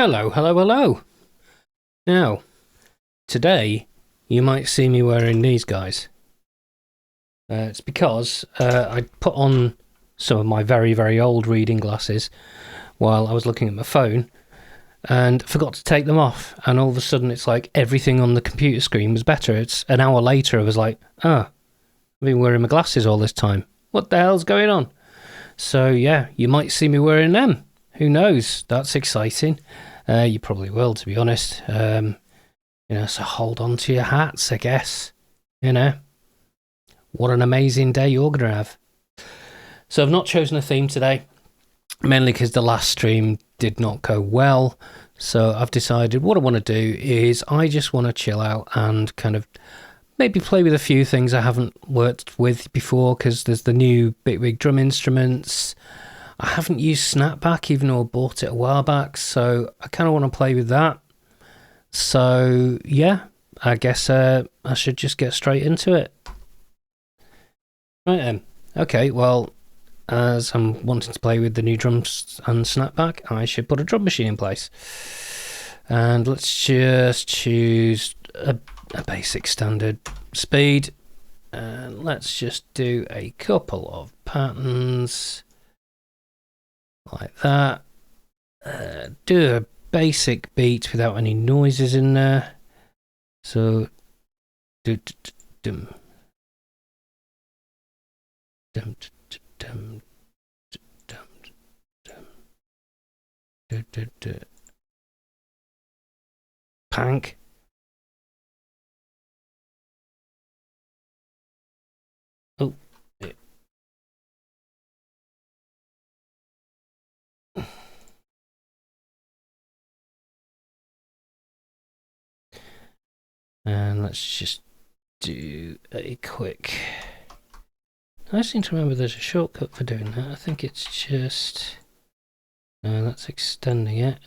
Hello, hello, hello. Now, today you might see me wearing these guys. It's because I put on some of my very, very old reading glasses while I was looking at my phone and forgot to take them off. And all of a sudden it's like everything on the computer screen was better. It's an hour later I was like, I've been wearing my glasses all this time. What the hell's going on? So yeah, you might see me wearing them. Who knows? That's exciting. You probably will, to be honest. So hold on to your hats, I guess. What an amazing day you're going to have. So I've not chosen a theme today, mainly because the last stream did not go well. So I've decided what I want to do is I just want to chill out and kind of maybe play with a few things I haven't worked with before, because there's the new Bitwig drum instruments. I haven't used Snapback, even though I bought it a while back, so I kind of want to play with that. So yeah, I guess I should just get straight into it. Right then. Okay, well, as I'm wanting to play with the new drums and Snapback, I should put a drum machine in place. And let's just choose a basic standard speed. And let's just do a couple of patterns. Like that. Do a basic beat without any noises in there. So dum dum dum dum dum pank. Oh. And let's just do a quick... I seem to remember there's a shortcut for doing that. I think it's just... that's extending it.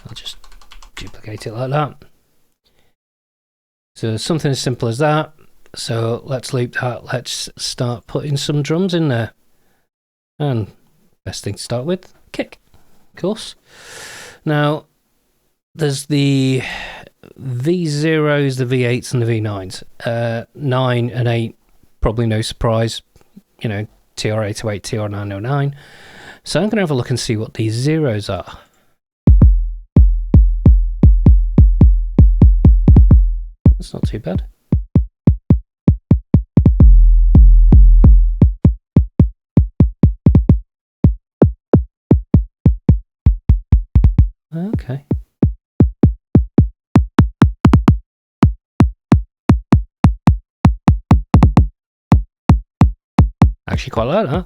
I'll just duplicate it like that. So something as simple as that. So let's loop that. Let's start putting some drums in there. And best thing to start with, kick, of course. Now, there's the V0s, the V8s, and the V9s. 9 and 8, probably no surprise. TR-808, TR-909. So I'm going to have a look and see what these zeros are. That's not too bad. Okay. Actually quite like that.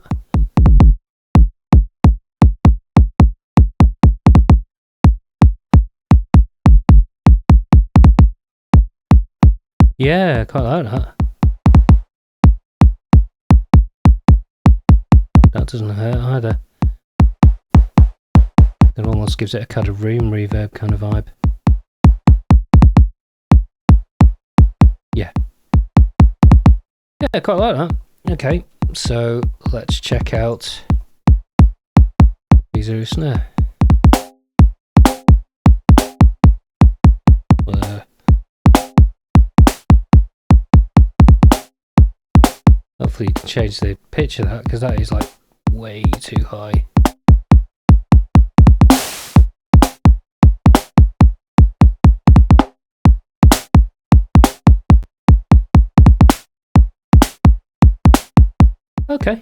Yeah, quite like that. That doesn't hurt either. It almost gives it a kind of room reverb kind of vibe. Yeah. Yeah, quite like that. Okay, so let's check out V0 snare. Hopefully you can change the pitch of that, because that is like way too high. Okay.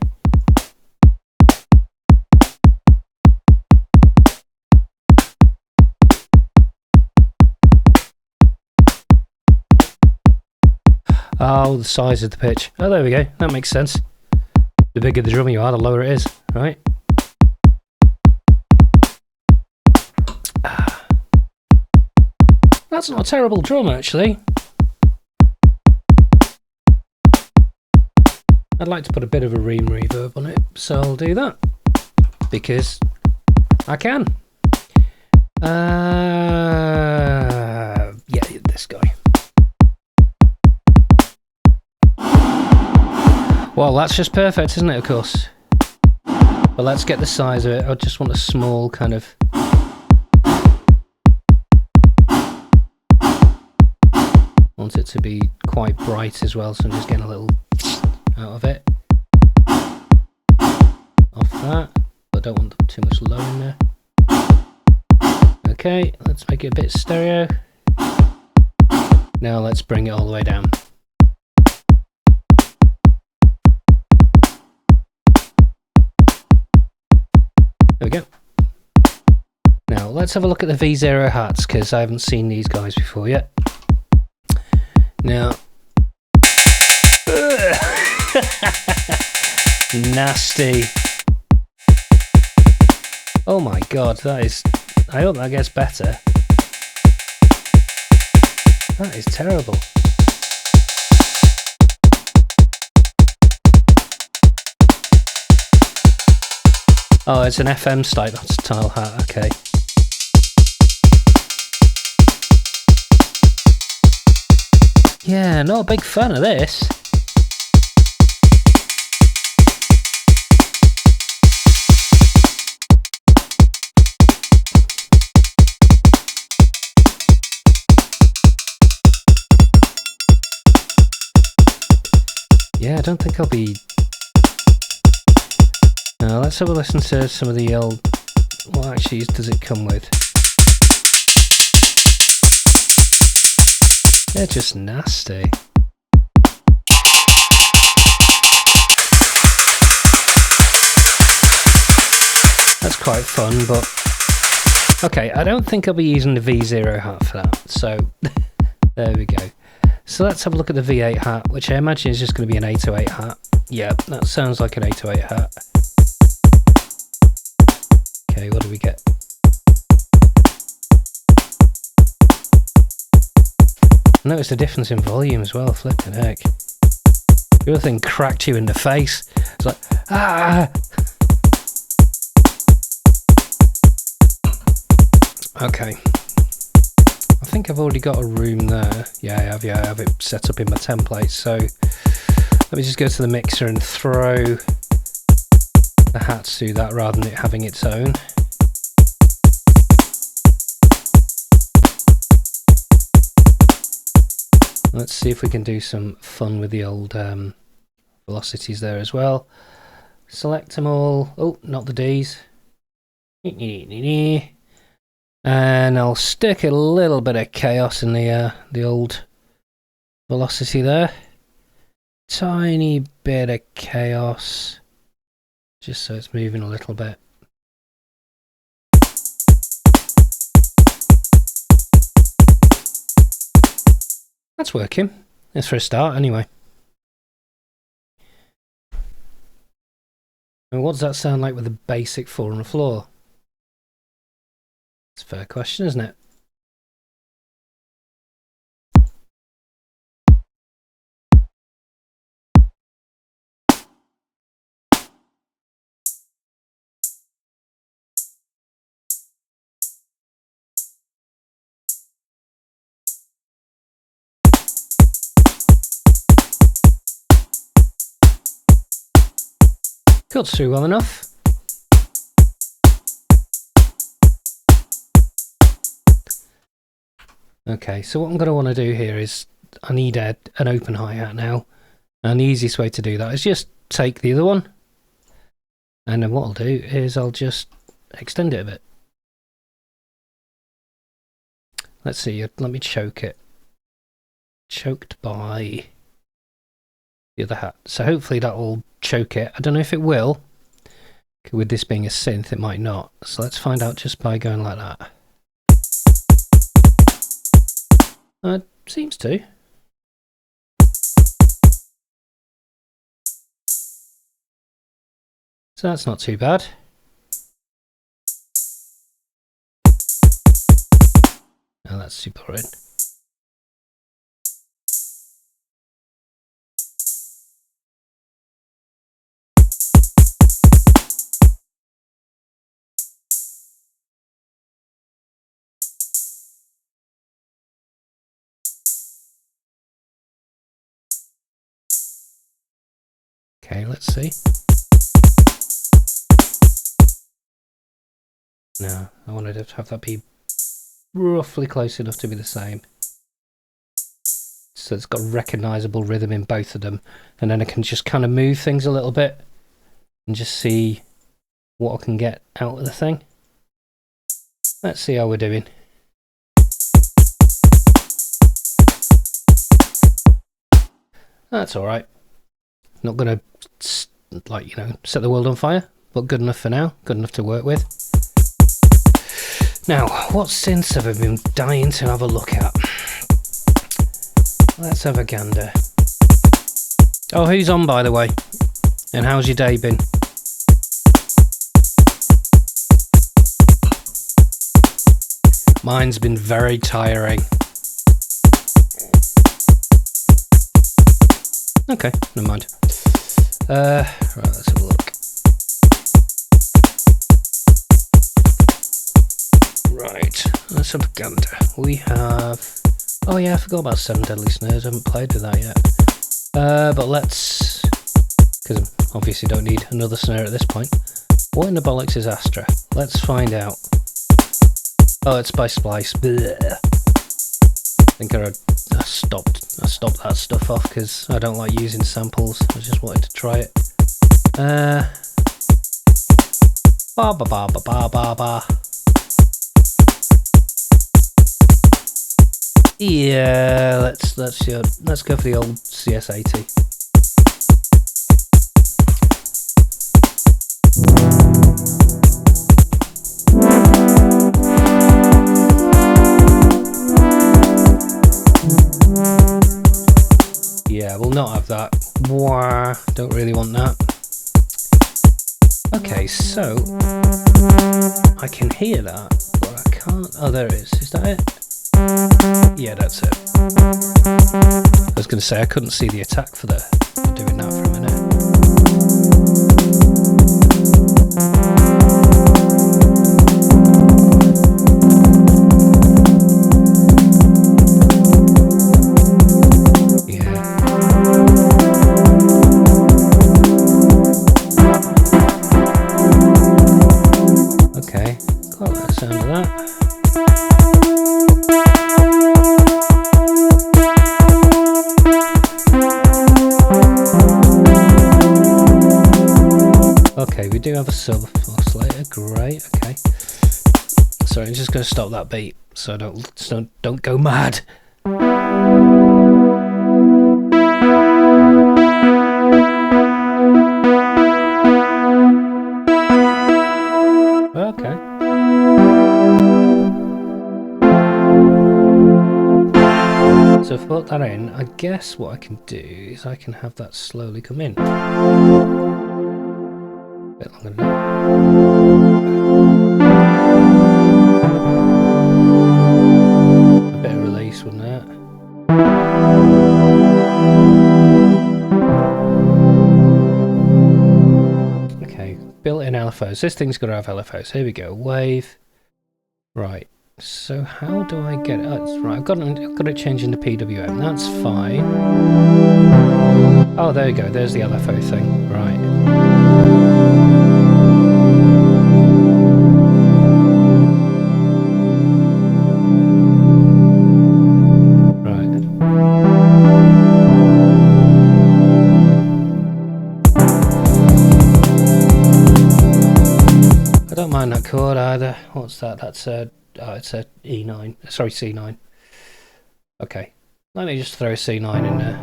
Oh, the size of the pitch. Oh, there we go. That makes sense. The bigger the drum you are, the lower it is, right? That's not a terrible drum, actually. I'd like to put a bit of a ream reverb on it, so I'll do that. Because I can. Yeah, this guy. Well, that's just perfect, isn't it, of course? But let's get the size of it. I just want a small kind of... want it to be quite bright as well, so I'm just getting a little out of it. Off that. But I don't want too much low in there. Okay, let's make it a bit stereo. Now let's bring it all the way down. There we go. Now let's have a look at the V0 hats, because I haven't seen these guys before yet. Now, nasty. Oh my god, that is... I hope that gets better. That is terrible. Oh, it's an FM style hat, okay. Yeah, not a big fan of this. Yeah, I don't think I'll be... Now, let's have a listen to some of the old... What actually does it come with? They're just nasty. That's quite fun, but... Okay, I don't think I'll be using the V0 hat for that, so... There we go. So let's have a look at the V8 hat, which I imagine is just going to be an 808 hat. Yeah, that sounds like an 808 hat. Okay, what do we get? Notice the difference in volume as well, flipping heck. The other thing cracked you in the face. It's like, ah! Okay. I think I've already got a room there. Yeah, I have it set up in my template. So let me just go to the mixer and throw the hats through that rather than it having its own. Let's see if we can do some fun with the old velocities there as well. Select them all. Oh, not the Ds. And I'll stick a little bit of chaos in the old velocity there. Tiny bit of chaos, just so it's moving a little bit. That's working. That's for a start, anyway. And what does that sound like with the basic 4 on the floor? It's a fair question, isn't it? Cuts through well enough. Okay, so what I'm going to want to do here is I need an open hi-hat now, and the easiest way to do that is just take the other one, and then what I'll do is I'll just extend it a bit. Let's see, let me choke it. Choked by the other hat. So hopefully that will choke it. I don't know if it will. With this being a synth, it might not. So let's find out just by going like that. Seems to. So that's not too bad. Oh, that's super red. Okay, let's see. No, I wanted to have that be roughly close enough to be the same. So it's got recognisable rhythm in both of them. And then I can just kind of move things a little bit and just see what I can get out of the thing. Let's see how we're doing. That's alright. Not going to, like, you know, set the world on fire, but good enough for now. Good enough to work with. Now, what synths have I been dying to have a look at? Let's have a gander. Oh, who's on, by the way? And how's your day been? Mine's been very tiring. Okay, never mind. Right, let's have a look. Right, let's have a gander. We have... Oh yeah, I forgot about 7 Deadly Snares. I haven't played with that yet. But let's... Because I obviously don't need another snare at this point. What in the bollocks is Astra? Let's find out. Oh, it's by Splice. Blech. I think I stopped that stuff off because I don't like using samples. I just wanted to try it. Ba ba ba ba ba ba ba. Yeah, let's go for the old CS80. Yeah, we'll not have that. Wah, don't really want that. Okay, so I can hear that, but I can't. Oh, there it is. Is that it? Yeah, that's it. I was going to say I couldn't see the attack for doing that for a minute. Okay, we do have a sub oscillator, great, okay. Sorry, I'm just going to stop that beat so I don't go mad. Okay. So if I put that in, I guess what I can do is I can have that slowly come in. A bit longer than that. A bit of release, wouldn't it? Okay, built-in LFOs. This thing's got to have LFOs. Here we go. Wave. Right. So how do I get it? Oh, right, I've got it changed into PWM. That's fine. Oh, there you go. There's the LFO thing. Right. I don't mind that chord either. What's that? That's a... Oh, it's a E9. Sorry, C9. Okay. Let me just throw a C9 in there.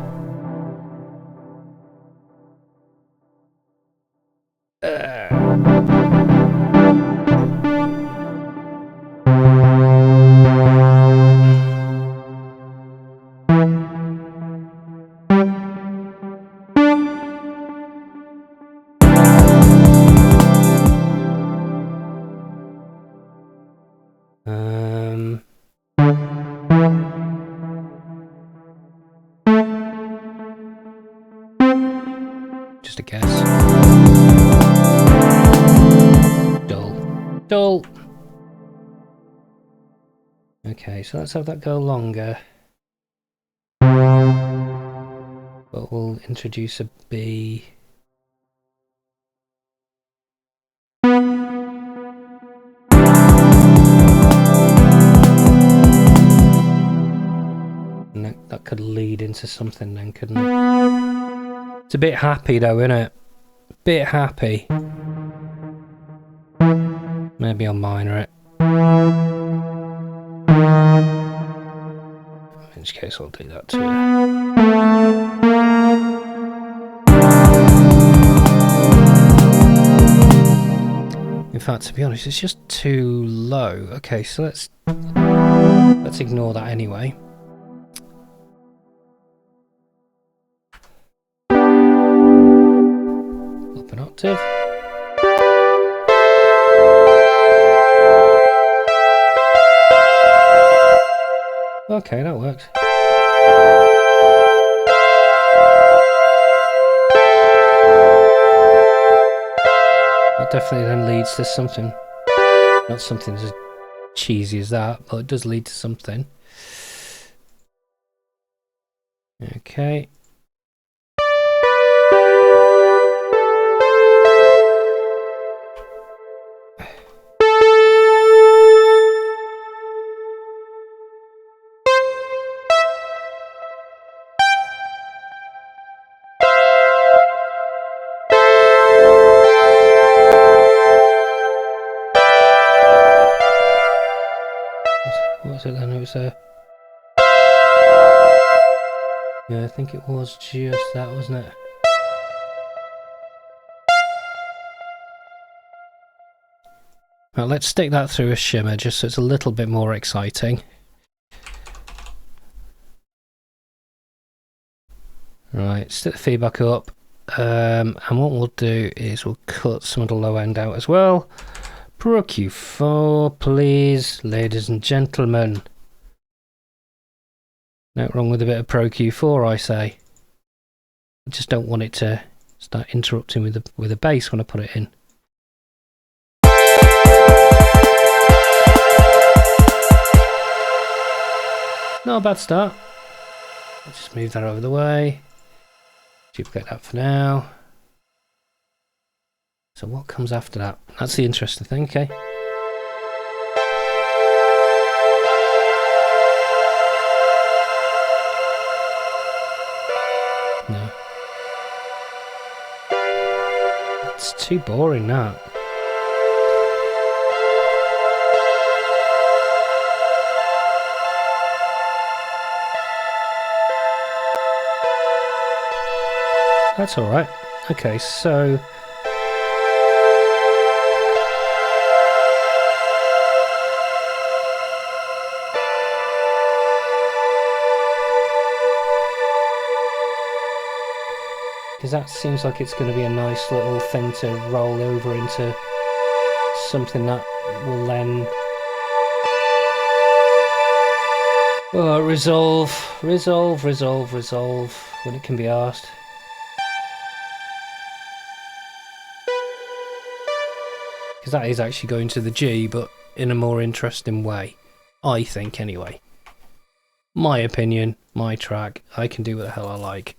Just a guess. Dull. Okay, so let's have that go longer. But we'll introduce a B. into something then, couldn't it? It's a bit happy though, isn't it? Bit happy. Maybe I'll minor it. In which case I'll do that too. In fact, to be honest, it's just too low. Okay, so let's ignore that anyway. Up an octave. Okay, that works. That definitely then leads to something. Not something as cheesy as that, but it does lead to something. Okay. What was it then? It was yeah, I think it was just that, wasn't it? Well, let's stick that through a shimmer just so it's a little bit more exciting. Right, stick the feedback up. And what we'll do is we'll cut some of the low end out as well. Pro Q4, please, ladies and gentlemen. No wrong with a bit of Pro Q4, I say. I just don't want it to start interrupting with the bass when I put it in. Not a bad start. Let's just move that over the way. Duplicate that for now. So what comes after that? That's the interesting thing, okay? No. It's too boring, that. That's alright. Okay, so because that seems like it's going to be a nice little thing to roll over into something that will then resolve when it can be asked. Because that is actually going to the G, but in a more interesting way, I think anyway. My opinion, my track, I can do what the hell I like.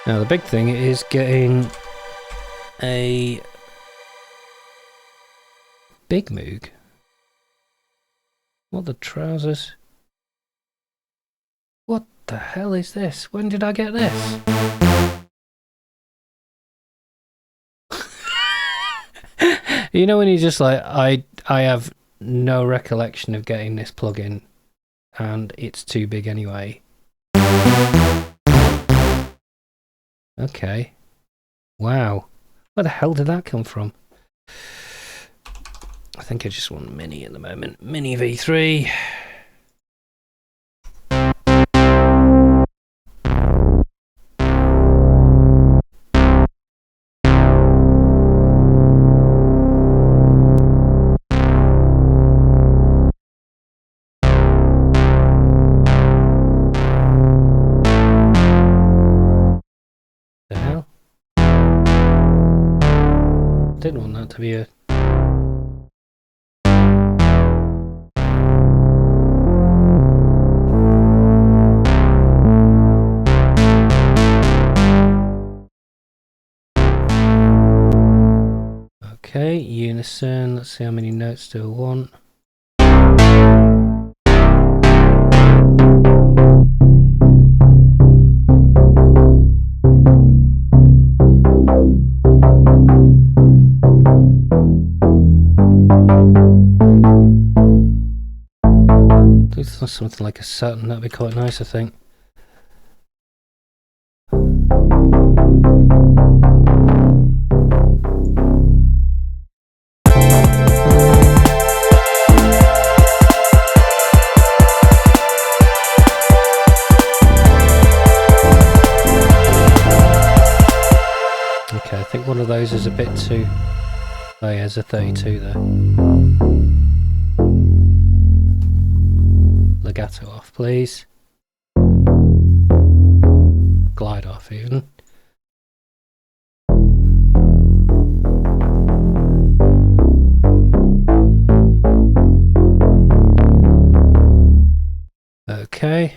Now the big thing is getting a big Moog. What the trousers? What the hell is this? When did I get this? You know when you just like, I have no recollection of getting this plugin and it's too big anyway. Okay. Wow. Where the hell did that come from? I think I just want Mini at the moment. Mini V3. The hell? Didn't want that to be a... Okay, unison. Let's see how many notes do I want. Do something like a Saturn, that'd be quite nice, I think. Okay, I think one of those is a bit too... Oh yeah, there's a 32 there. Legato off, please. Glide off, even. Okay.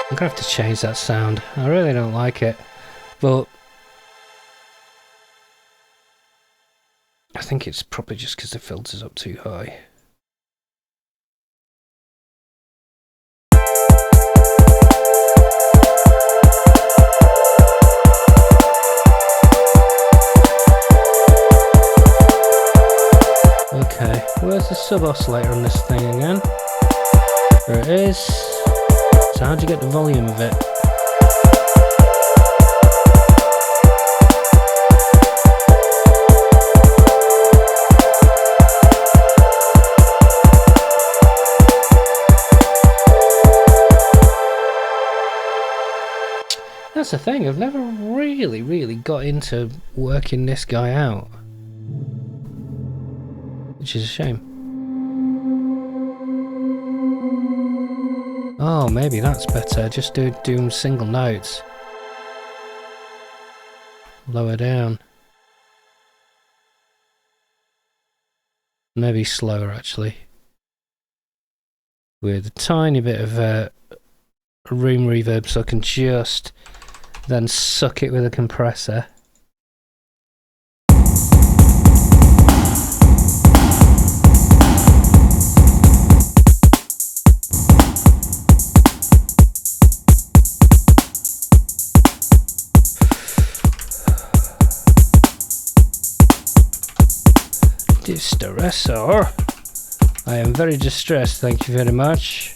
I'm gonna have to change that sound. I really don't like it, but I think it's probably just because the filter's up too high. Okay, where's the sub-oscillator on this thing again? There it is. So how'd you get the volume of it? That's the thing, I've never really got into working this guy out. Which is a shame. Oh, maybe that's better. Just do single notes. Lower down. Maybe slower, actually. With a tiny bit of room reverb, so I can just then suck it with a compressor. Distressor. I am very distressed, thank you very much.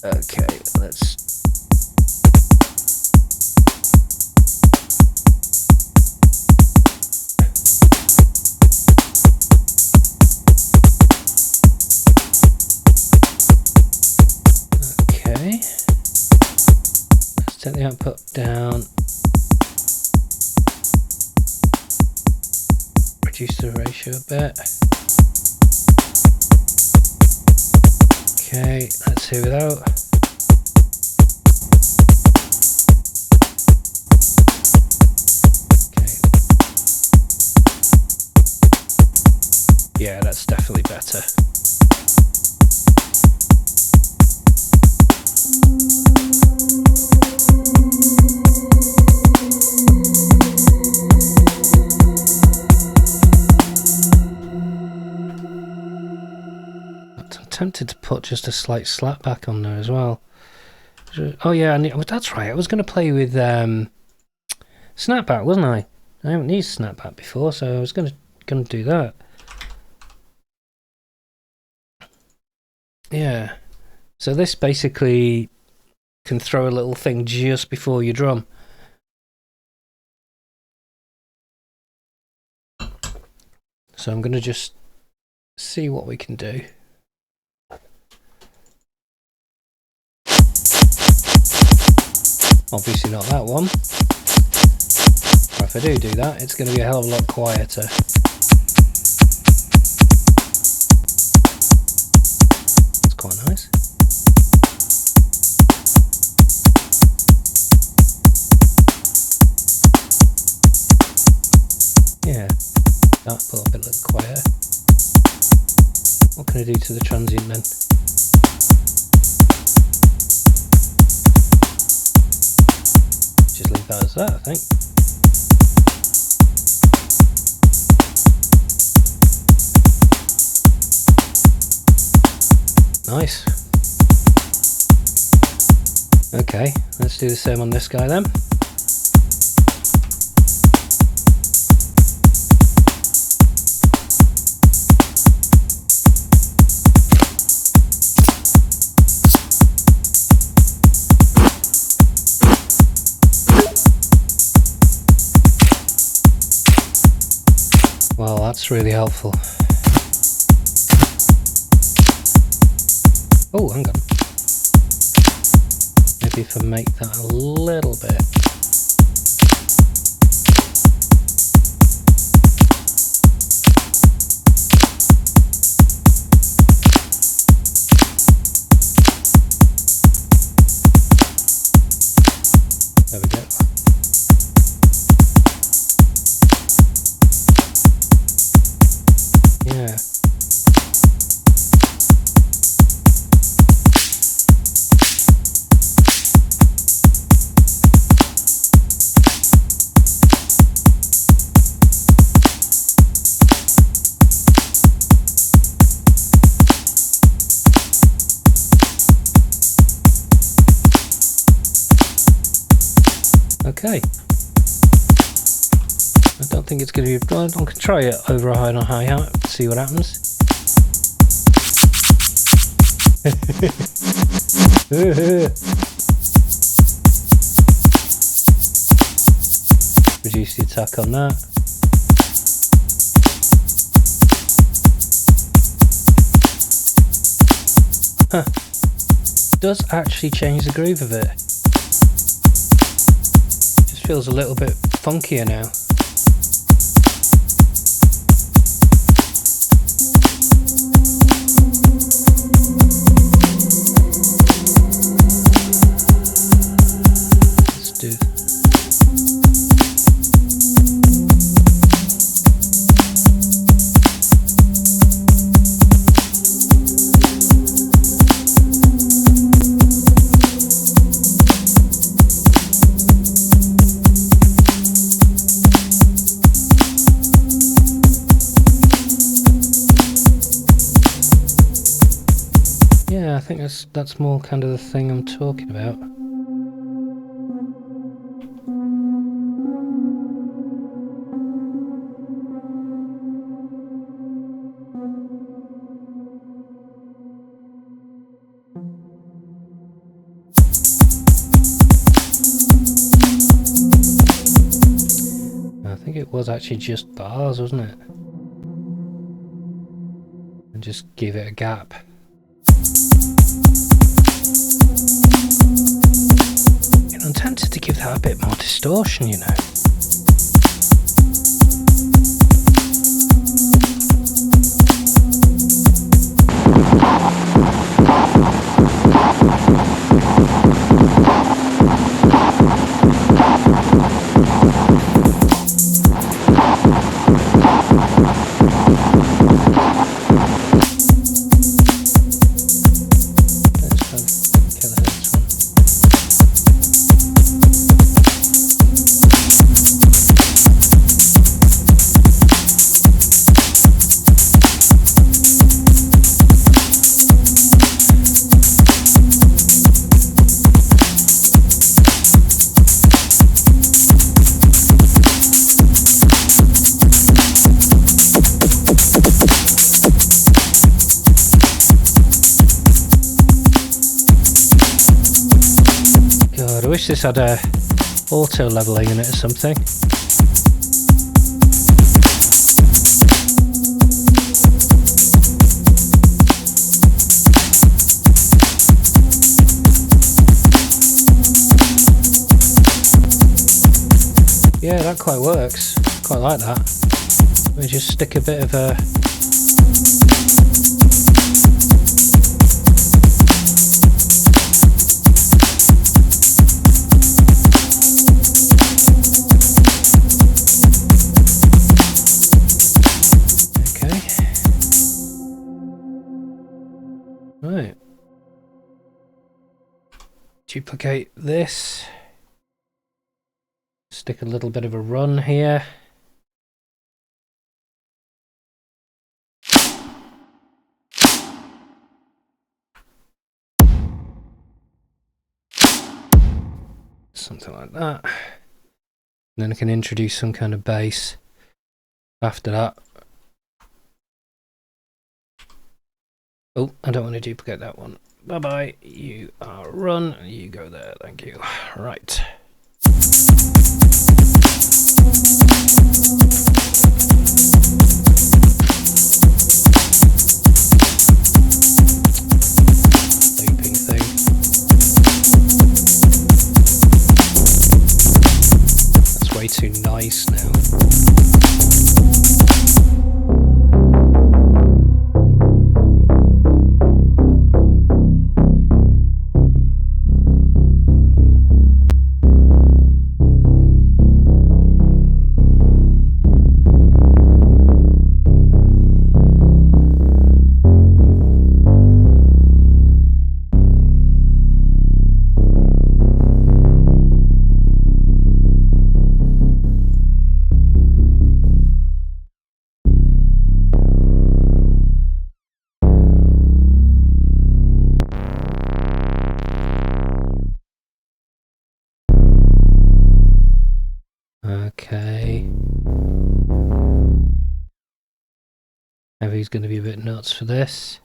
Okay, let's... Okay. Let's take the output down. Reduce the ratio a bit. Okay, let's hear it out. Okay. Yeah, that's definitely better. Tempted to put just a slight slap back on there as well. Oh yeah, that's right. I was going to play with snapback, wasn't I? I haven't used snapback before, so I was going to do that. Yeah. So this basically can throw a little thing just before your drum. So I'm going to just see what we can do. Obviously not that one. Or if I do that, it's going to be a hell of a lot quieter. It's quite nice. Yeah, that put up a little quieter. What can I do to the transient then? Just leave that as that, I think. Nice. Okay, let's do the same on this guy then. Well, that's really helpful. Oh, hang on. Maybe if I make that a little bit. There we go. Yeah. Okay. I don't think it's going to be. I can try it over a high and a hi-hat, see what happens. Reduce the attack on that. Huh. Does actually change the groove of it. Just feels a little bit funkier now. Yeah, I think that's more kind of the thing I'm talking about. I think it was actually just bars, wasn't it? And just give it a gap. I'm tempted to give that a bit more distortion, you know. God, I wish this had a auto leveling in it or something. Yeah, that quite works. Quite like that. Let me just stick a bit of a... Right. Duplicate this. Stick a little bit of a run here. Something like that. And then I can introduce some kind of bass after that. Oh, I don't want to duplicate that one. Bye bye. You are run. You go there. Thank you. Right. Looping thing. That's way too nice now. Okay. Heavy's going to be a bit nuts for this.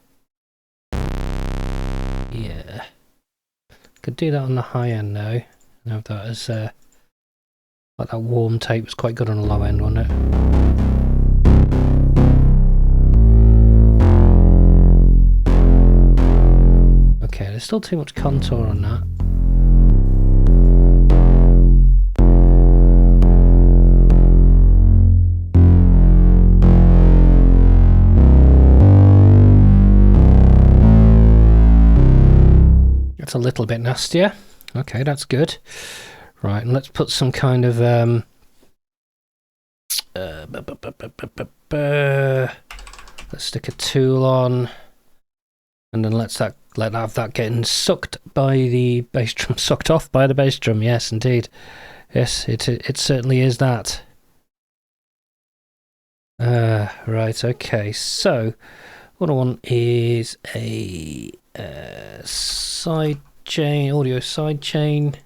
Yeah. Could do that on the high end though. And have that as like that warm tape was quite good on the low end, wasn't it? Okay, there's still too much contour on that. That's a little bit nastier. Okay, that's good. Right, and let's put some kind of let's stick a tool on, and then let have that getting sucked by the bass drum, sucked off by the bass drum. Yes, indeed. Yes, it certainly is that. Right. Okay. So what I want is a side chain, audio side chain.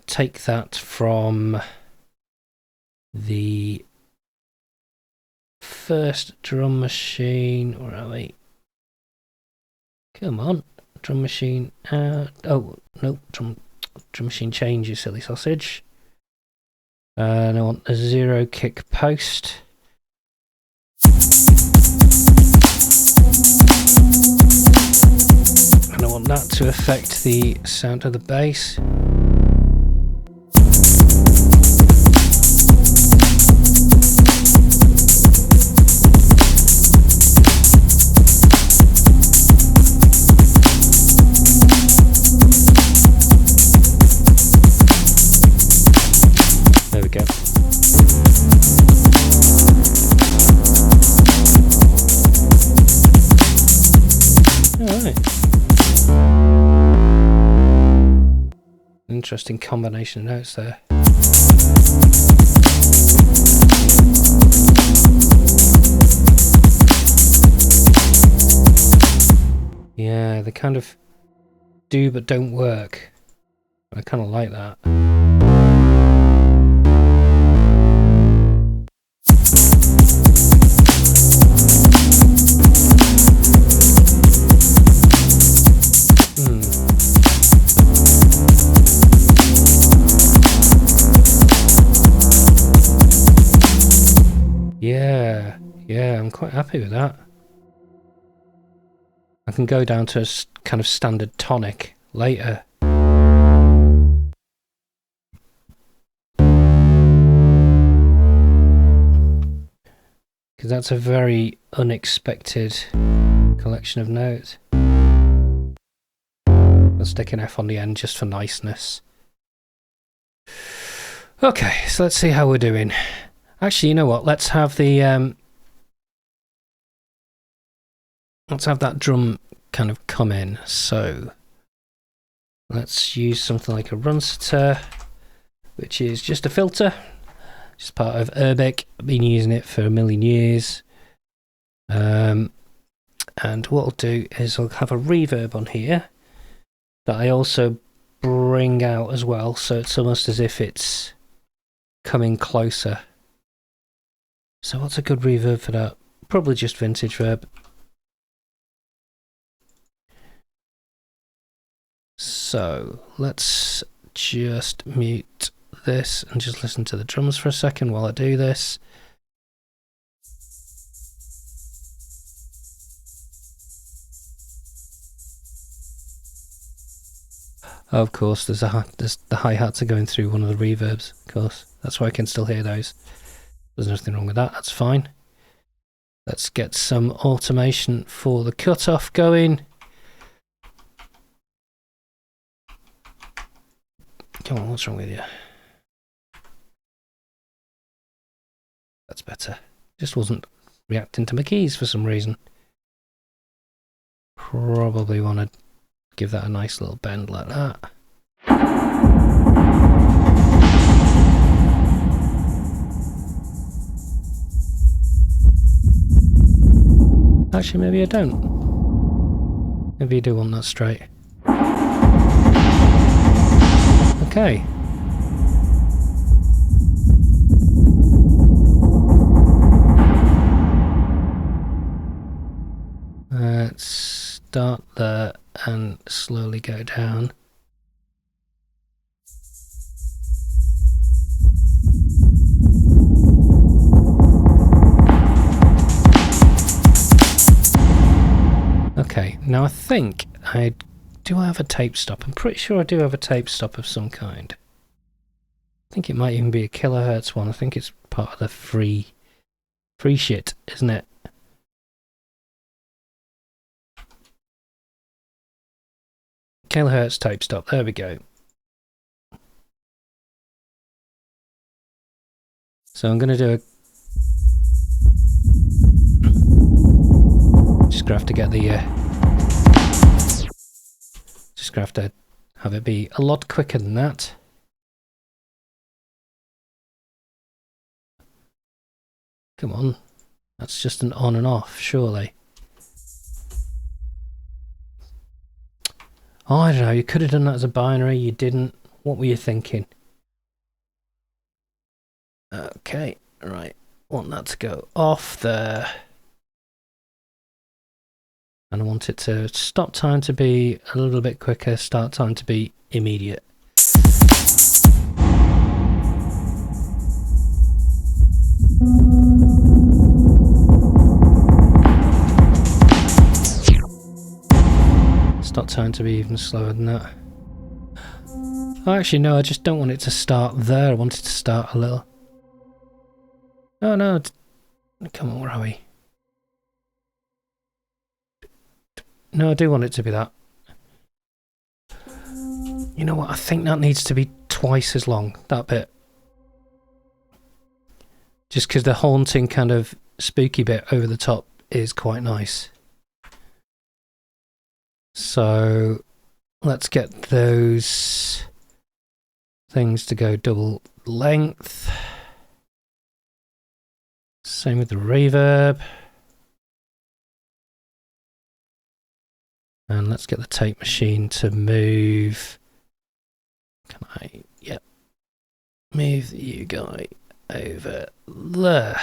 Take that from the first drum machine. Where are we? Come on, drum machine. Oh no, drum machine change, you silly sausage. And I want a 0 kick post. And I want that to affect the sound of the bass. There we go. Alright. Interesting combination of notes there. Yeah, they kind of do but don't work. I kind of like that. Yeah, I'm quite happy with that. I can go down to a kind of standard tonic later. Because that's a very unexpected collection of notes. I'll stick an F on the end just for niceness. Okay, so let's see how we're doing. Actually, you know what? Let's have the let's have that drum kind of come in. So let's use something like a run setter. which is just a filter, just part of Urbic. I've been using it for a million years. And what I'll do is I'll have a reverb on here that I also bring out as well, so it's almost as if it's coming closer. So what's a good reverb for that? Probably just vintage verb. So let's just mute this and just listen to the drums for a second while I do this. Oh, of course, there's the hi-hats are going through one of the reverbs, of course. That's why I can still hear those. There's nothing wrong with that, that's fine. Let's get some automation for the cutoff going. Come on, what's wrong with you? That's better. Just wasn't reacting to my keys for some reason. Probably want to give that a nice little bend like that. Actually, maybe I don't. Maybe you do want that straight. Okay. Let's start there and slowly go down. Okay, now I think do I have a tape stop? I'm pretty sure I do have a tape stop of some kind. I think it might even be a kilohertz one. I think it's part of the free shit, isn't it? Kilohertz tape stop, there we go. So I'm going to do a... Just gonna have to get the... Just gonna have to have it be a lot quicker than that. Come on. That's just an on and off, surely. Oh, I don't know, you could have done that as a binary, you didn't. What were you thinking? Okay, right. Want that to go off there. And I want it to stop time to be a little bit quicker, start time to be immediate. Start time to be even slower than that. Oh, actually, no, I just don't want it to start there. I want it to start a little... Oh, no. Come on, where are we? No, I do want it to be that. You know what? I think that needs to be twice as long, that bit. Just because the haunting kind of spooky bit over the top is quite nice. So let's get those things to go double length. Same with the reverb. And let's get the tape machine to move. Can I? Yep. Move you guy over there.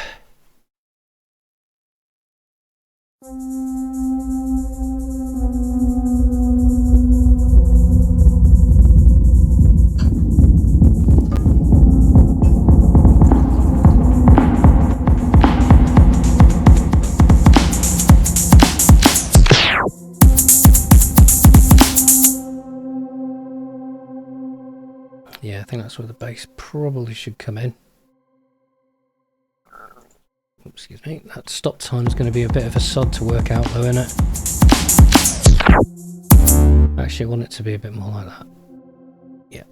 Yeah, I think that's where the bass probably should come in. Oops, excuse me. That stop time is going to be a bit of a sod to work out though, isn't it? Actually, I want it to be a bit more like that. Yeah.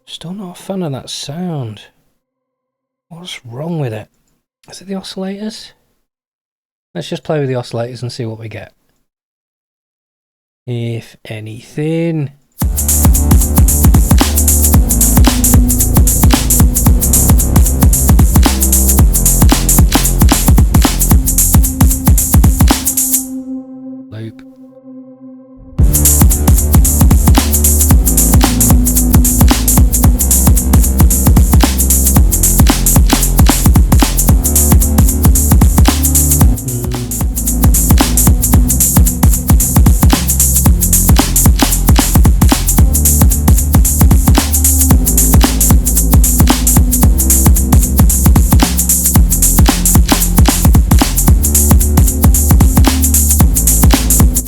Still not a fan of that sound. What's wrong with it? Is it the oscillators? Let's just play with the oscillators and see what we get. If anything. Loop.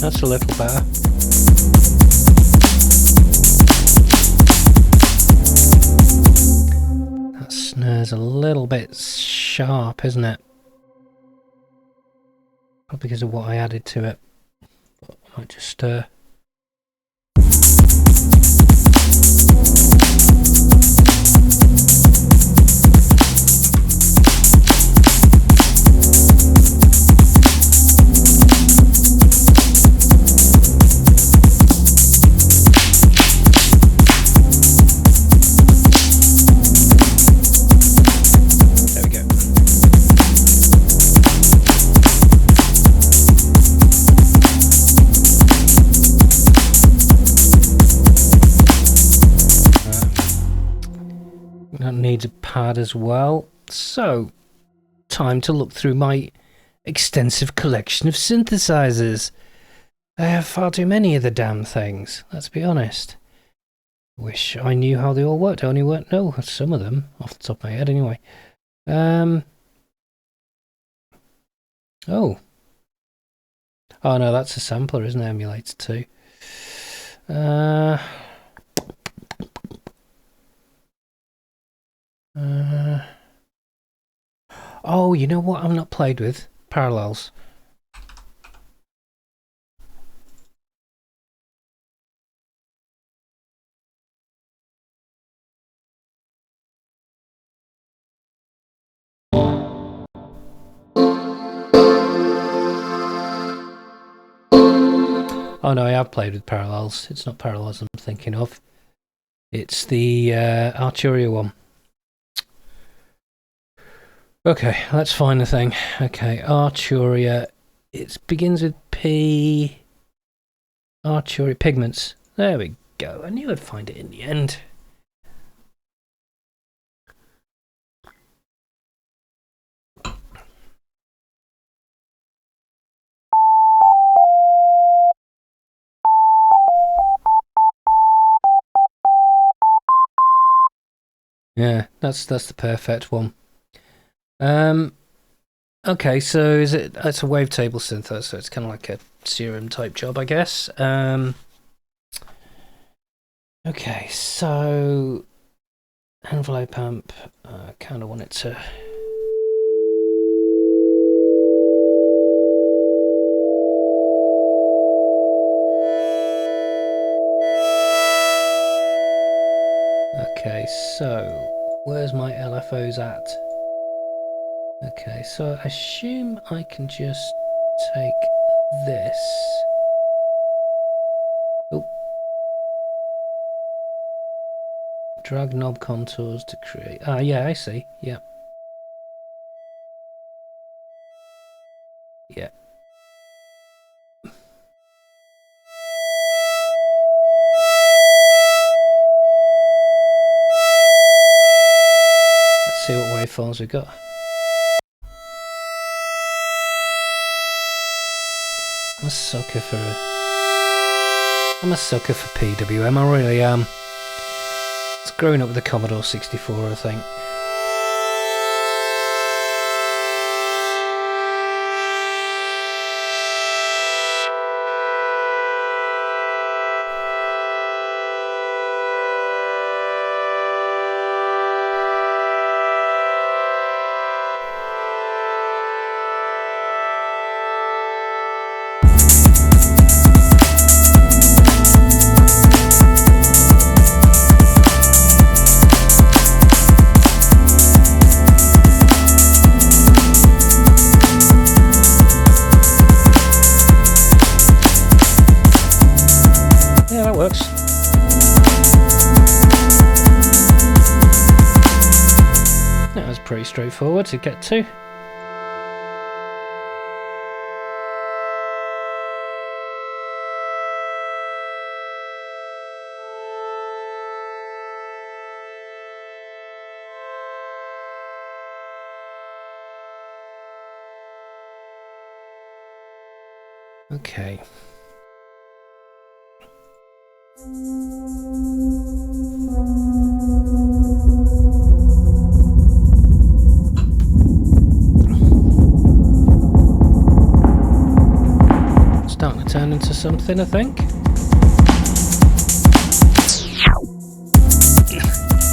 That's a little better. That snare's a little bit sharp, isn't it? Probably because of what I added to it. But I might just needs a pad as well. So, time to look through my extensive collection of synthesizers. I have far too many of the damn things, let's be honest. Wish I knew how they all worked. I only know some of them off the top of my head anyway. Oh no, that's a sampler, isn't it? Emulator too. Oh, you know what I've not played with? Parallels. Oh no, I have played with Parallels. It's not Parallels I'm thinking of. It's the Arturia one. Okay, let's find the thing. Okay, Arturia. It begins with P. Arturia Pigments. There we go. I knew I'd find it in the end. Yeah, that's the perfect one. Okay, so it's a wavetable synthesizer, so it's kind of like a serum type job, I guess. Okay, so envelope amp. I kind of want it to. Okay, so where's my LFOs at? Okay, so I assume I can just take this. Oh. Drag knob contours to create. Ah, yeah, I see. Yeah. Yeah. Let's see what waveforms we've got. I'm a sucker for PWM, I really am. It's growing up with the Commodore 64, I think. pretty straightforward to get to. Okay. Starting to turn into something, I think.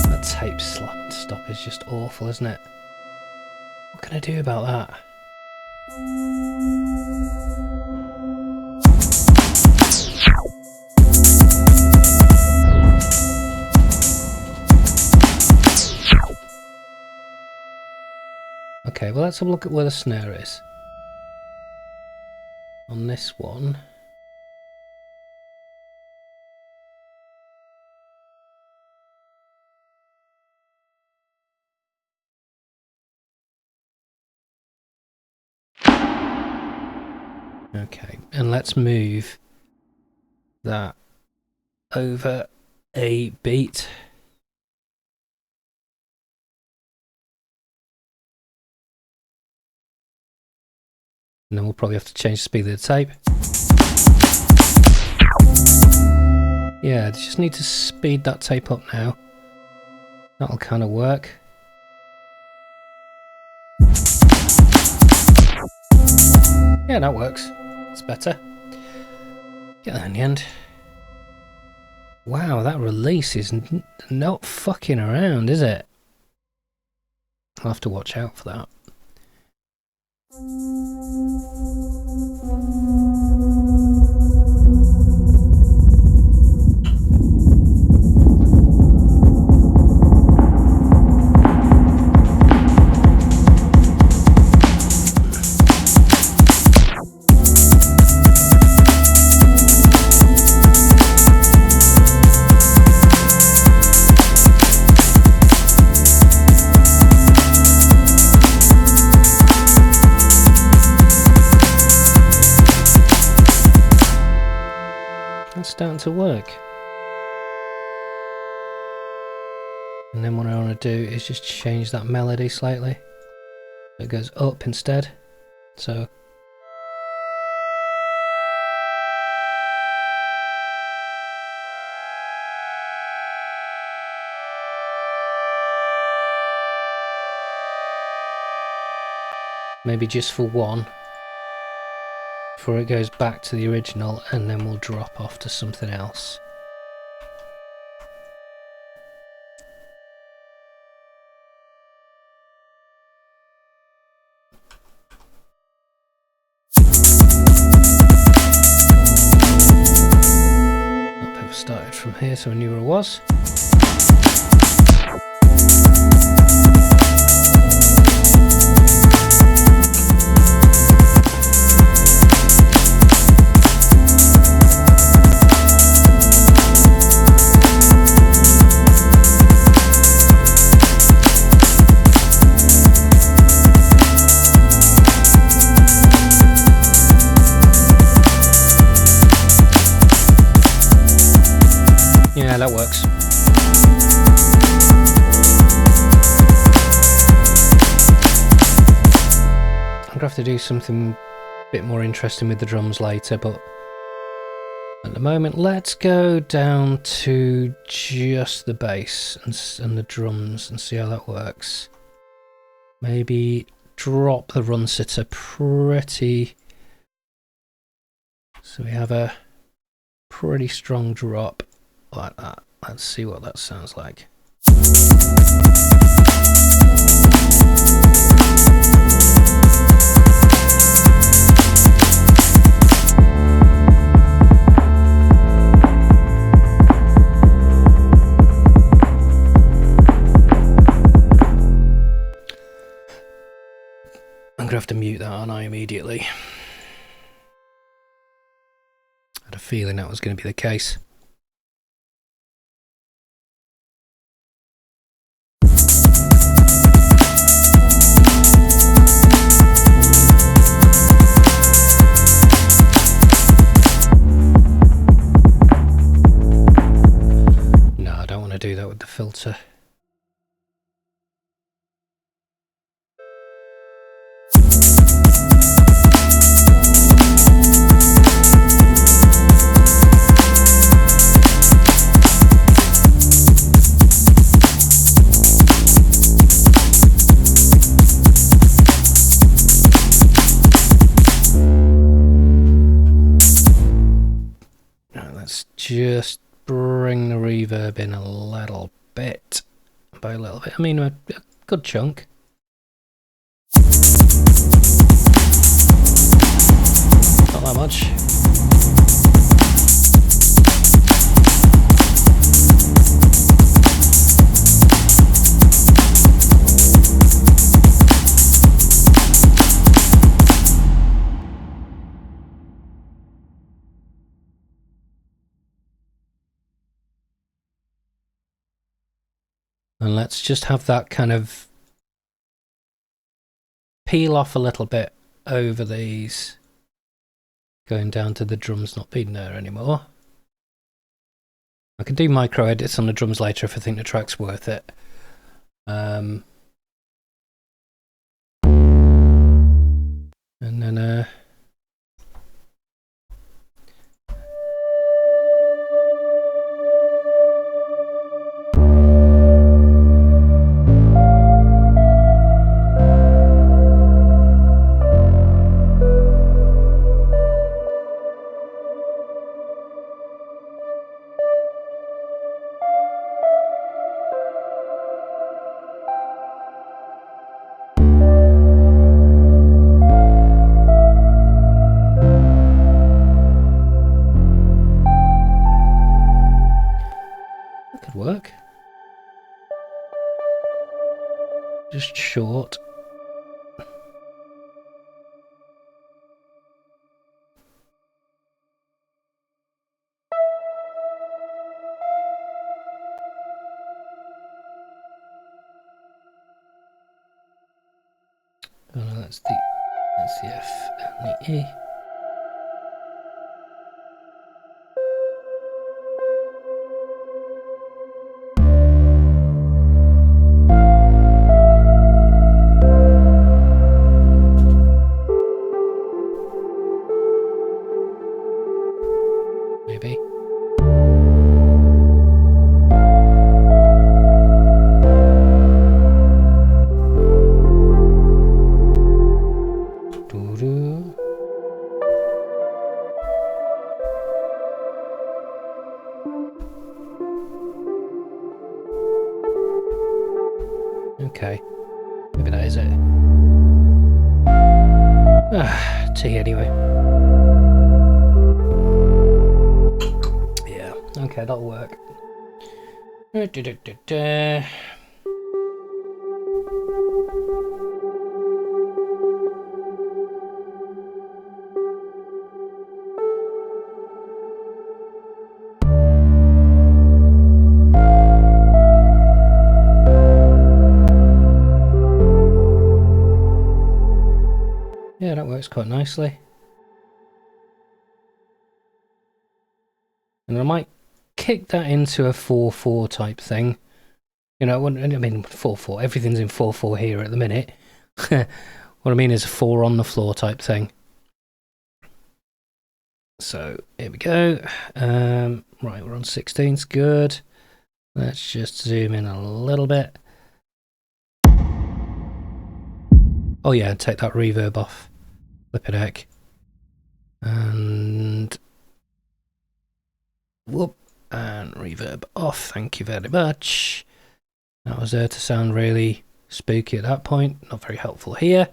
That tape stop is just awful, isn't it? What can I do about that? Okay, well let's have a look at where the snare is. On this one. Okay, and let's move that over a beat. And then we'll probably have to change the speed of the tape. Yeah, just need to speed that tape up now. That'll kind of work. Yeah, that works. It's better. Get that in the end. Wow, that release is not fucking around, is it? I'll have to watch out for that. Starting to work. And then what I want to do is just change that melody slightly. It goes up instead. So maybe just for one. Before it goes back to the original, and then we'll drop off to something else. I've started from here so I knew where I was. Yeah, that works. I'm gonna have to do something a bit more interesting with the drums later, but at the moment let's go down to just the bass and the drums and see how that works. Maybe drop the run sitter pretty, so we have a pretty strong drop like that. Let's see what that sounds like. I'm gonna have to mute that, aren't I, immediately? I had a feeling that was going to be the case. to do that with the filter. Let's just bring the reverb in a little bit. By a little bit, I mean a good chunk. Not that much. And let's just have that kind of peel off a little bit over these, going down to the drums not being there anymore. I can do micro edits on the drums later if I think the track's worth it. And then work. Just short. Oh no, that's the F and the E. Maybe. Doo-doo. Okay, maybe that is it. Tea anyway. Yeah, okay, that'll work. Yeah, that works quite nicely. And I might kick that into a 4/4 type thing. You know, I mean 4/4, everything's in 4/4 here at the minute. What I mean is a 4 on the floor type thing. So, here we go. Right, we're on 16s, good. Let's just zoom in a little bit. Oh yeah, take that reverb off. Flippin' heck. And whoop, and reverb off. Thank you very much. That was there to sound really spooky at that point. Not very helpful here.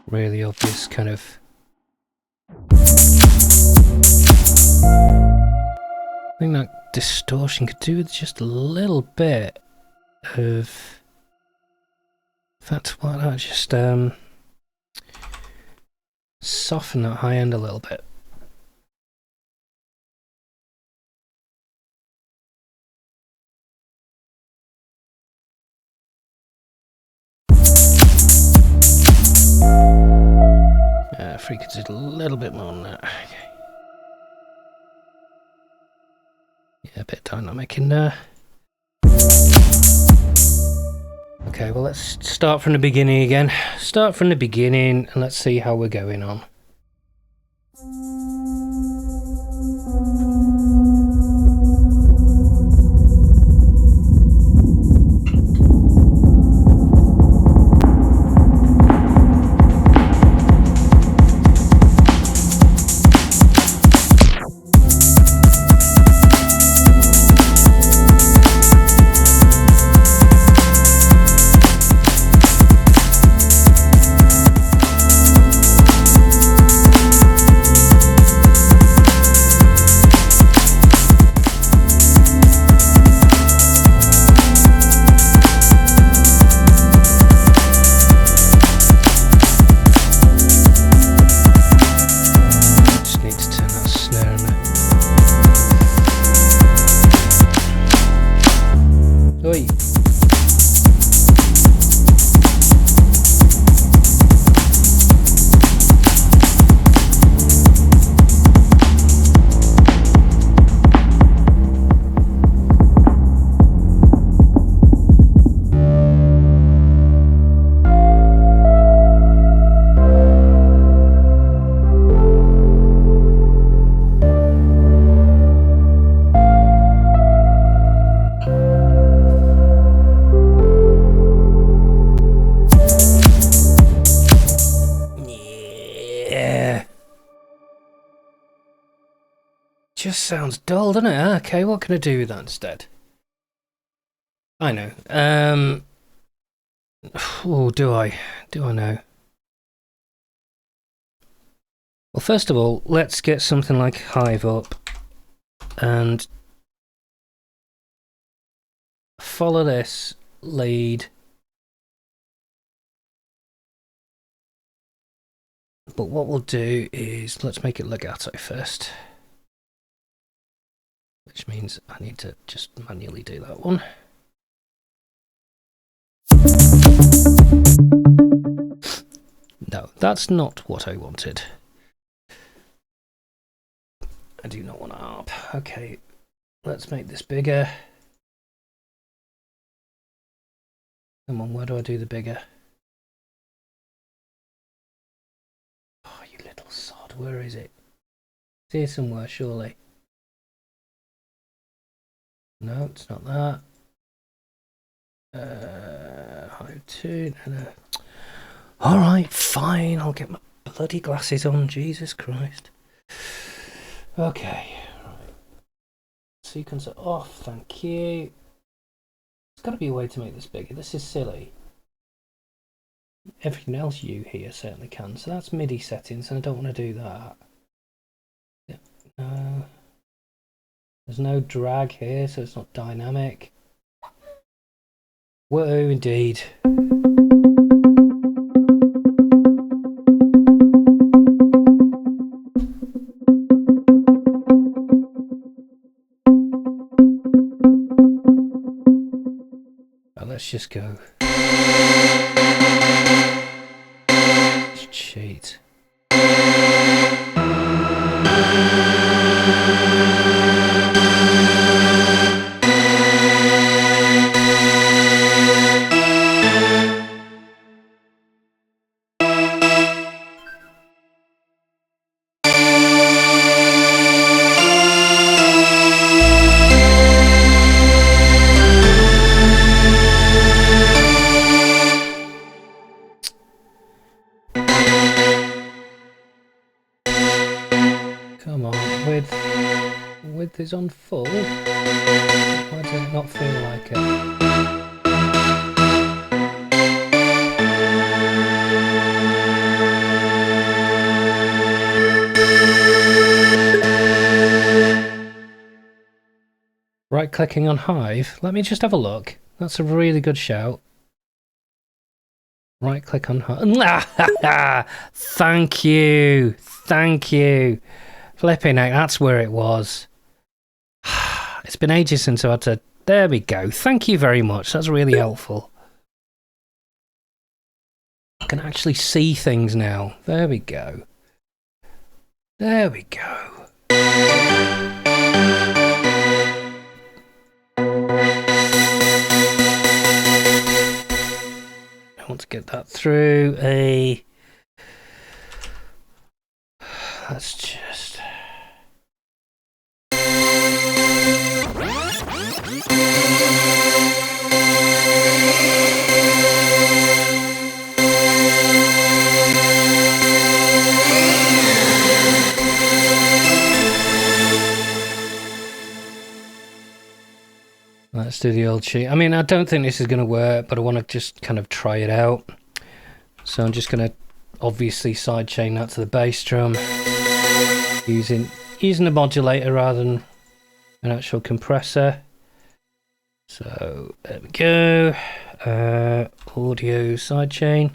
Really obvious kind of I think that distortion could do with just a little bit of, in fact, why not just soften that high end a little bit. frequency is a little bit more than that. Okay. Yeah, a bit dynamic in there. Okay, well, let's start from the beginning again. Start from the beginning and let's see how we're going on. Just sounds dull, doesn't it? Okay, what can I do with that instead? I know. Oh, do I? Do I know? Well, first of all, let's get something like Hive up and follow this lead. But what we'll do is let's make it legato first. Which means I need to just manually do that one. No, that's not what I wanted. I do not want a harp. Okay, let's make this bigger. Come on, where do I do the bigger? Oh, you little sod, where is it? It's here somewhere, surely. No, it's not that. Hive 2, no. Alright, fine, I'll get my bloody glasses on, Jesus Christ. Okay, right. Sequencer off, thank you. There's got to be a way to make this bigger, this is silly. Everything else you hear certainly can, so that's MIDI settings, and I don't want to do that. No. There's no drag here, so it's not dynamic. Whoa, indeed. Oh, let's just go. Let's cheat. Come on, width is on full. Why does it not feel like it? Right clicking on Hive. Let me just have a look. That's a really good shout. Right click on Hive. Thank you. Thank you. Flipping heck, that's where it was. It's been ages since I had to... There we go. Thank you very much. That's really helpful. I can actually see things now. There we go. There we go. I want to get that through a... Let's just... Let's do the old sheet. I mean, I don't think this is going to work, but I want to just kind of try it out. So I'm just going to obviously sidechain that to the bass drum using a modulator rather than an actual compressor. So there we go. Audio sidechain.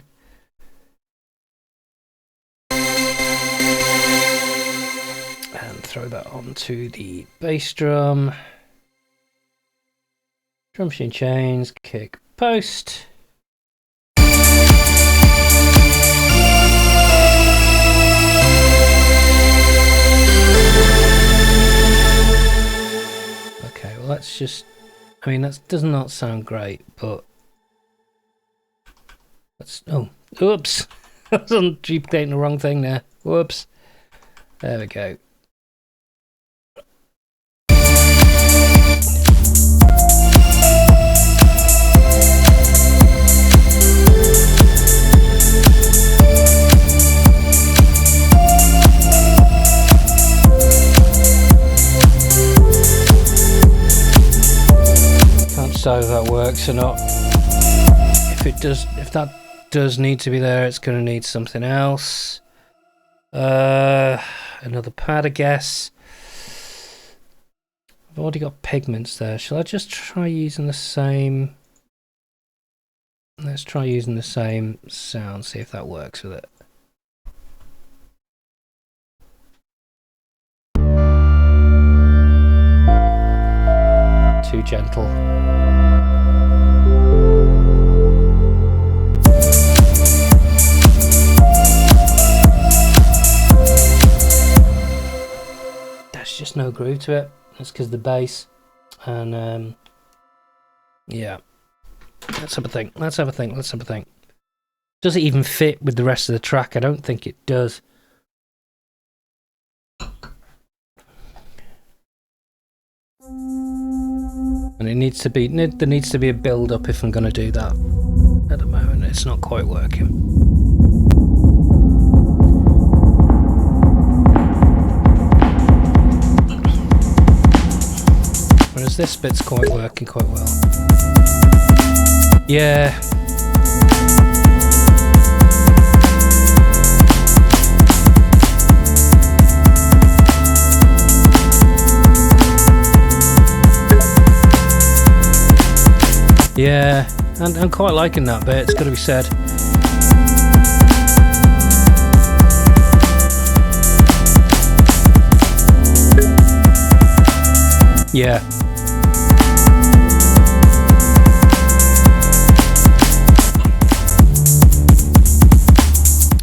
And throw that onto the bass drum. Drum machine chains, kick, post. Okay, well let's just, I mean that does not sound great, but let's, oh, oops. I was on duplicating the wrong thing there. Whoops. There we go. Decide if that works or not. If that does need to be there, it's going to need something else. Another pad, I guess. I've already got pigments there. Shall I just try using the same? Let's try using the same sound, see if that works with it. Too gentle. There's just no groove to it. That's because the bass. And yeah. Let's have a think. Let's have a think. Let's have a think. Does it even fit with the rest of the track? I don't think it does. And it needs to be, there needs to be a build up if I'm going to do that. At the moment, it's not quite working. Whereas this bit's quite working quite well. Yeah. Yeah, and I'm quite liking that bit, it's got to be said. Yeah.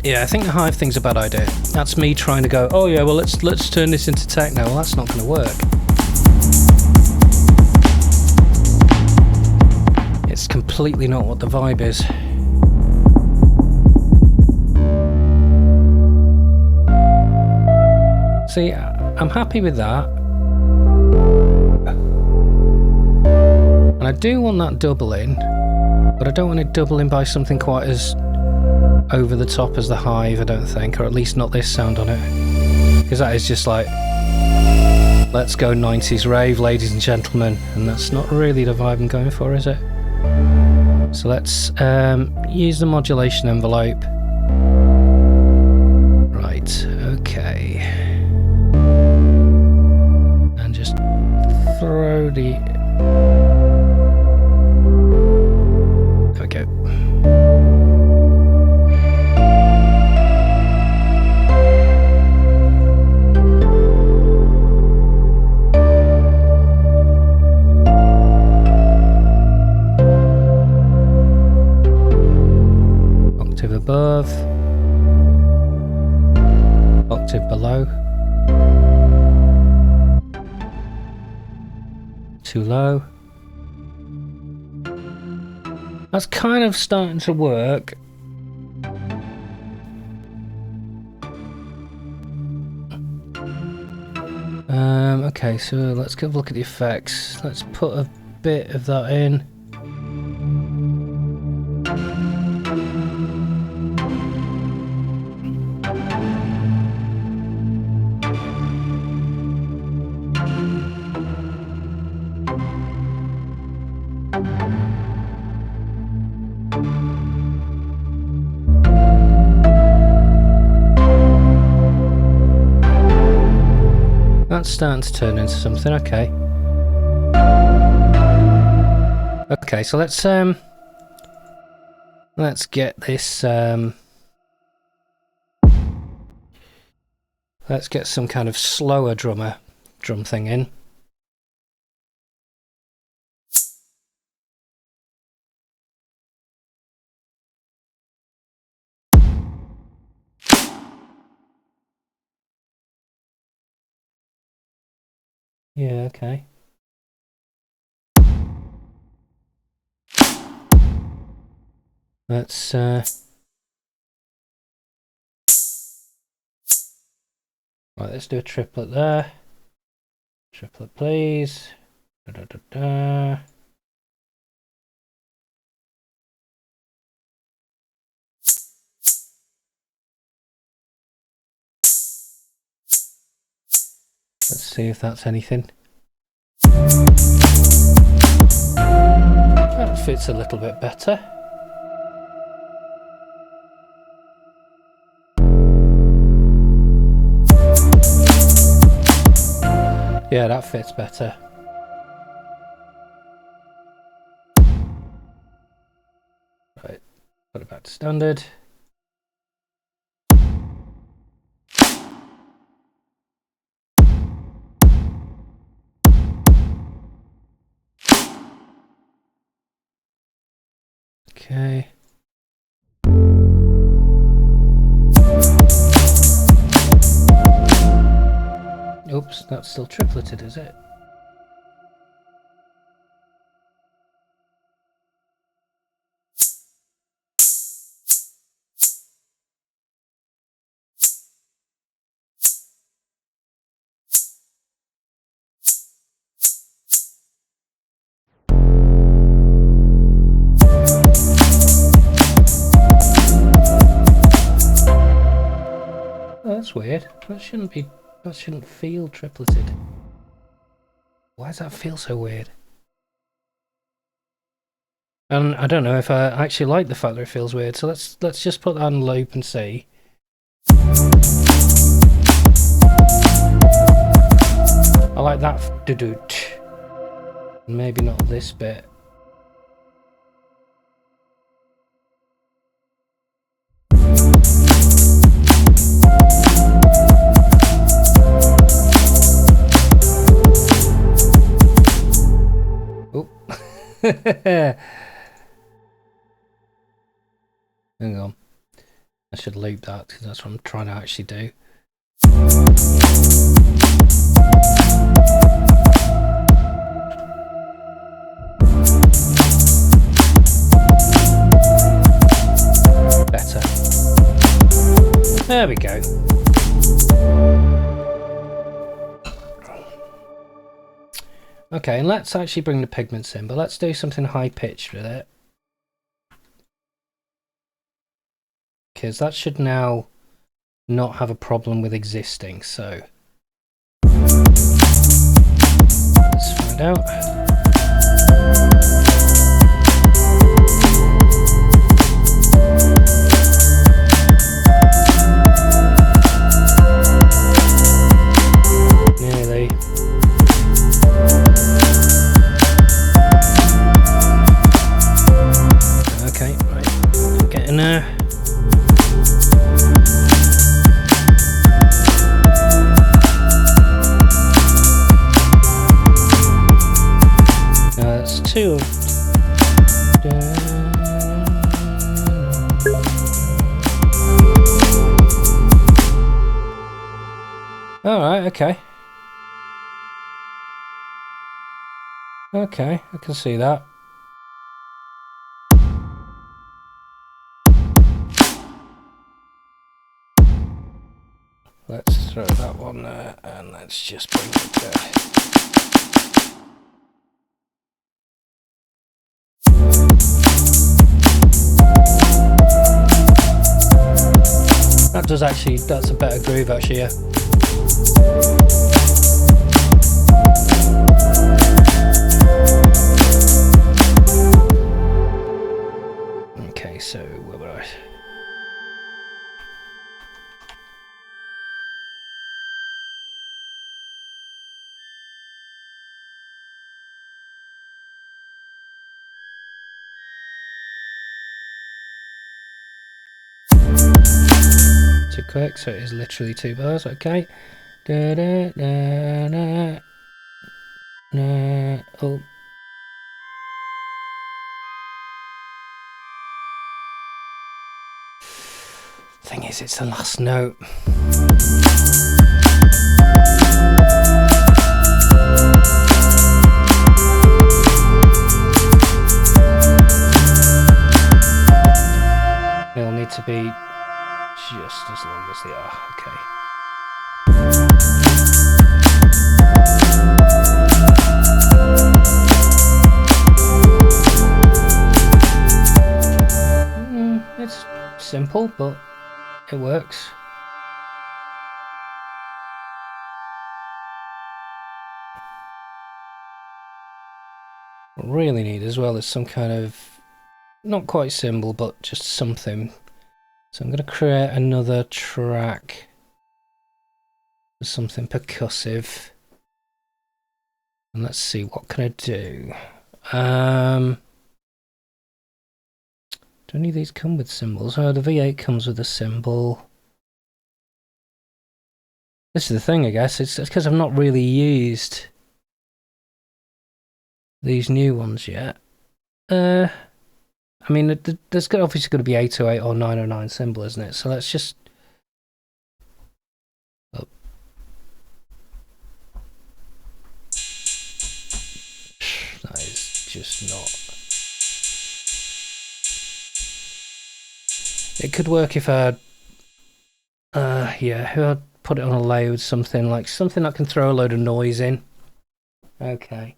Yeah, I think the hive thing's a bad idea. That's me trying to go, oh yeah, well let's turn this into techno. Well, that's not going to work. It's completely not what the vibe is. See, I'm happy with that. And I do want that doubling, but I don't want it doubling by something quite as over the top as the hive, I don't think, or at least not this sound on it. Because that is just like, let's go 90s rave, ladies and gentlemen, and that's not really the vibe I'm going for, is it? So let's use the modulation envelope. Right, okay. And just throw the... There we go. Above, octave below. Too low. That's kind of starting to work. Okay, so let's go have a look at the effects. Let's put a bit of that in. That's starting to turn into something, okay. Okay, so let's get this let's get some kind of slower drum thing in. Yeah, okay. Let's right, let's do a triplet there. Triplet, please. Da, da, da, da. Let's see if that's anything. That fits a little bit better. Yeah, that fits better. Right, put it back to standard. Okay. Oops, that's still tripleted, is it? Oh, that's weird. That shouldn't feel tripleted. Why does that feel so weird? And I don't know if I actually like the fact that it feels weird, so let's just put that on loop and see. I like that do-doot. Maybe not this bit. Oh. Hang on. I should loop that because that's what I'm trying to actually do. Better. There we go. Okay, and let's actually bring the pigments in, but let's do something high pitched with it. Because that should now not have a problem with existing, so let's find out. Nearly. Okay, right, getting there. Two. All right, okay. Okay, I can see that. Let's throw that one there, and let's just bring it there. That does actually, that's a better groove actually, yeah. Okay, so where were I? Too quick, so it is literally 2 bars, okay. Da, da, da, da, da. Oh. Thing is, it's the last note. They'll need to be just as long as they are, okay. It's simple, but it works. What we really need as well is some kind of, not quite cymbal, but just something. So I'm going to create another track for something percussive. And let's see, what can I do? Do any of these come with cymbals? Oh, the V8 comes with a cymbal. This is the thing, I guess. It's because I've not really used these new ones yet. I mean, there's obviously going to be 808 or 909 cymbal, isn't it? So let's just... Oh. That is just not... It could work if I had... yeah, if I'd put it on a load, something that can throw a load of noise in. Okay.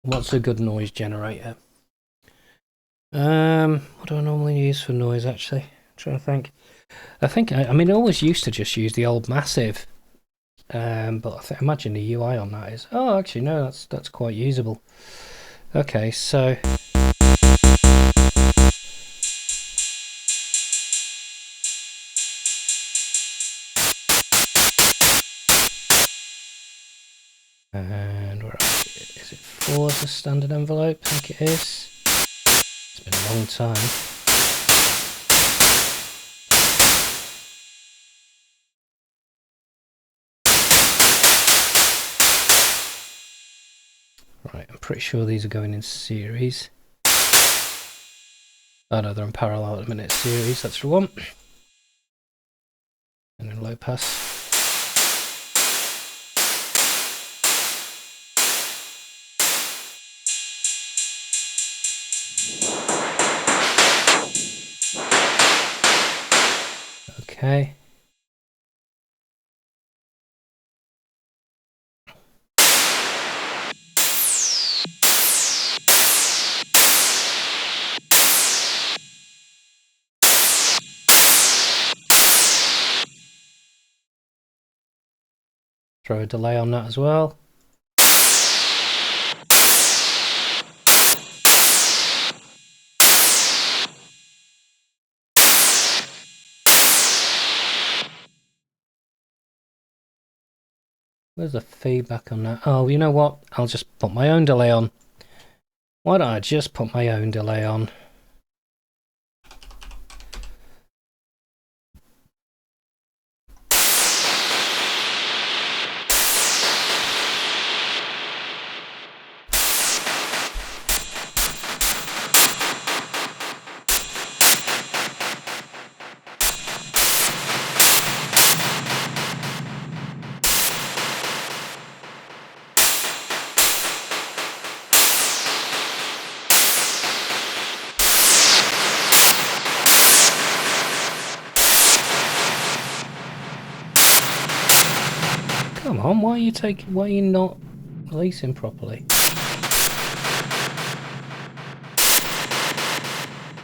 What's a good noise generator? What do I normally use for noise, actually? I'm trying to think. I mean, I always used to just use the old Massive. But I imagine the UI on that is... Oh, actually, no, that's quite usable. Okay, so... And where is it? 4 as a standard envelope? I think it is. It's been a long time. Right, I'm pretty sure these are going in series. Oh no, they're in parallel at the minute. Series, that's the one. And then low pass. Okay. Throw a delay on that as well. Where's the feedback on that? Oh, you know what? I'll just put my own delay on. Why don't I just put my own delay on? on, why are you not releasing properly?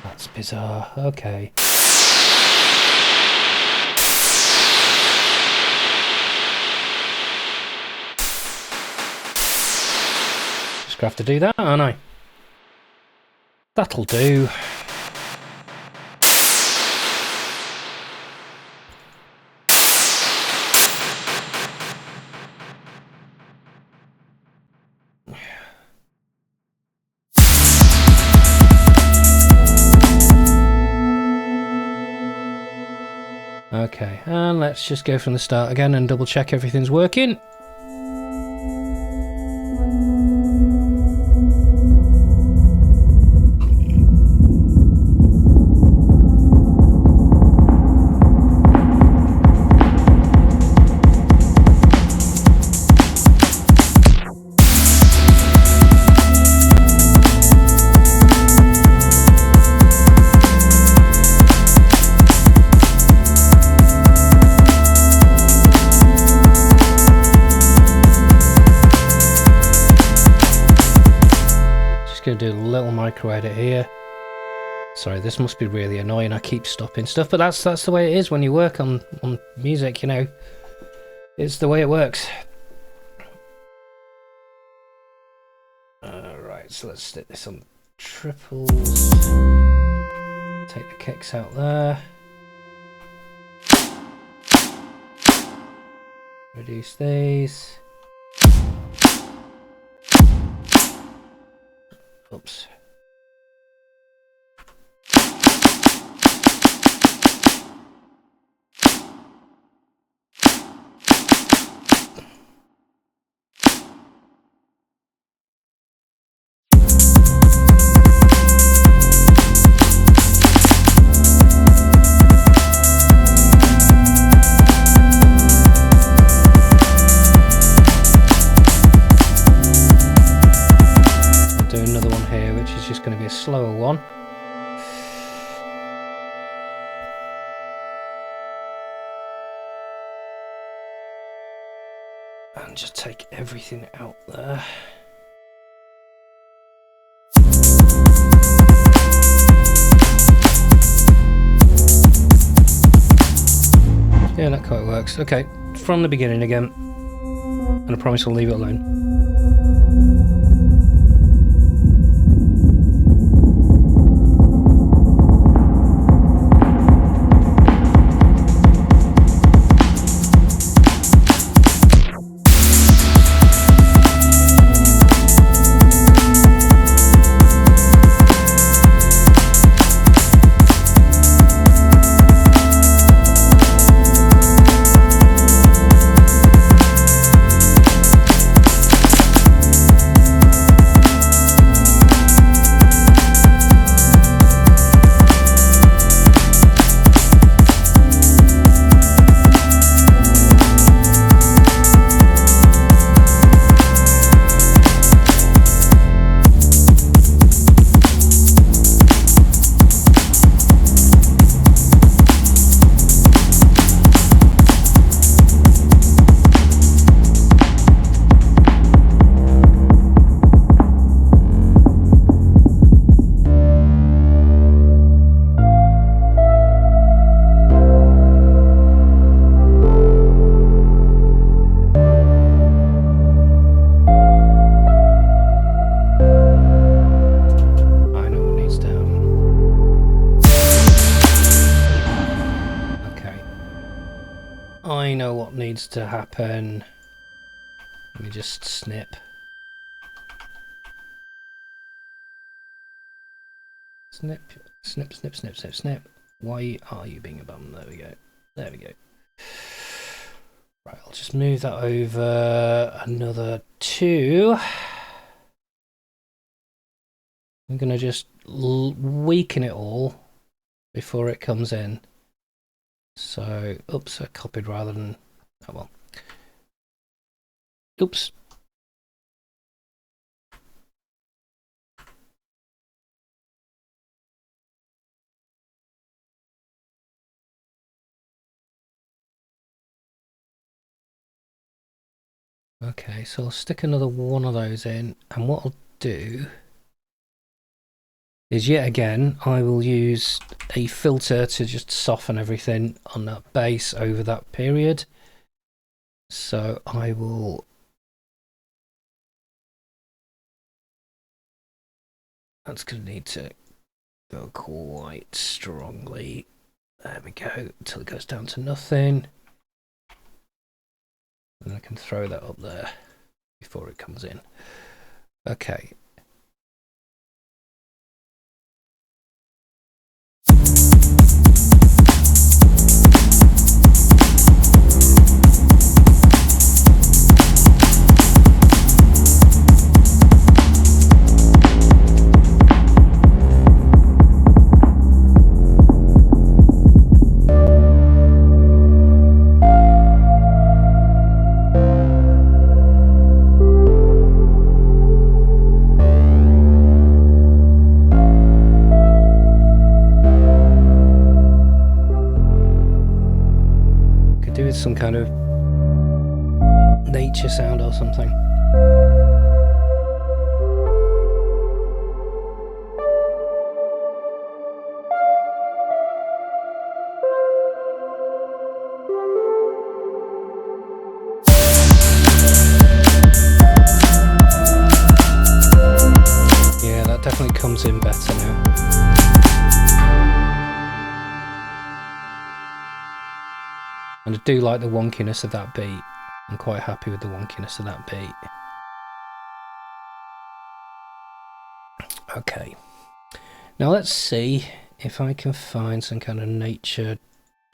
That's bizarre. Okay. Just gonna have to do that, aren't I? That'll do. Okay, and let's just go from the start again and double check everything's working. Going to do a little micro edit here. Sorry, this must be really annoying. I keep stopping stuff, but that's the way it is when you work on music, you know. It's the way it works. Alright, so let's stick this on triples. Take the kicks out there. Reduce these. Oops. Do another one here, which is just going to be a slower one. And just take everything out there. Yeah, that quite works. Okay, from the beginning again. And I promise I'll leave it alone. I know what needs to happen. Let me just snip. Snip, snip, snip, snip, snip, snip. Why are you being a bum? There we go. There we go. Right, I'll just move that over another 2. I'm going to just weaken it all before it comes in. So, oops, I copied rather than, oh well. Oops. so I'll stick another one of those in, and what I'll do is, yet again, I will use a filter to just soften everything on that base over that period. So I will that's going to need to go quite strongly. There we go, until it goes down to nothing. And I can throw that up there before it comes in. Okay. Some kind of nature sound or something. Yeah, that definitely comes in better now. And I do like the wonkiness of that beat. I'm quite happy with the wonkiness of that beat. Okay. Now let's see if I can find some kind of nature,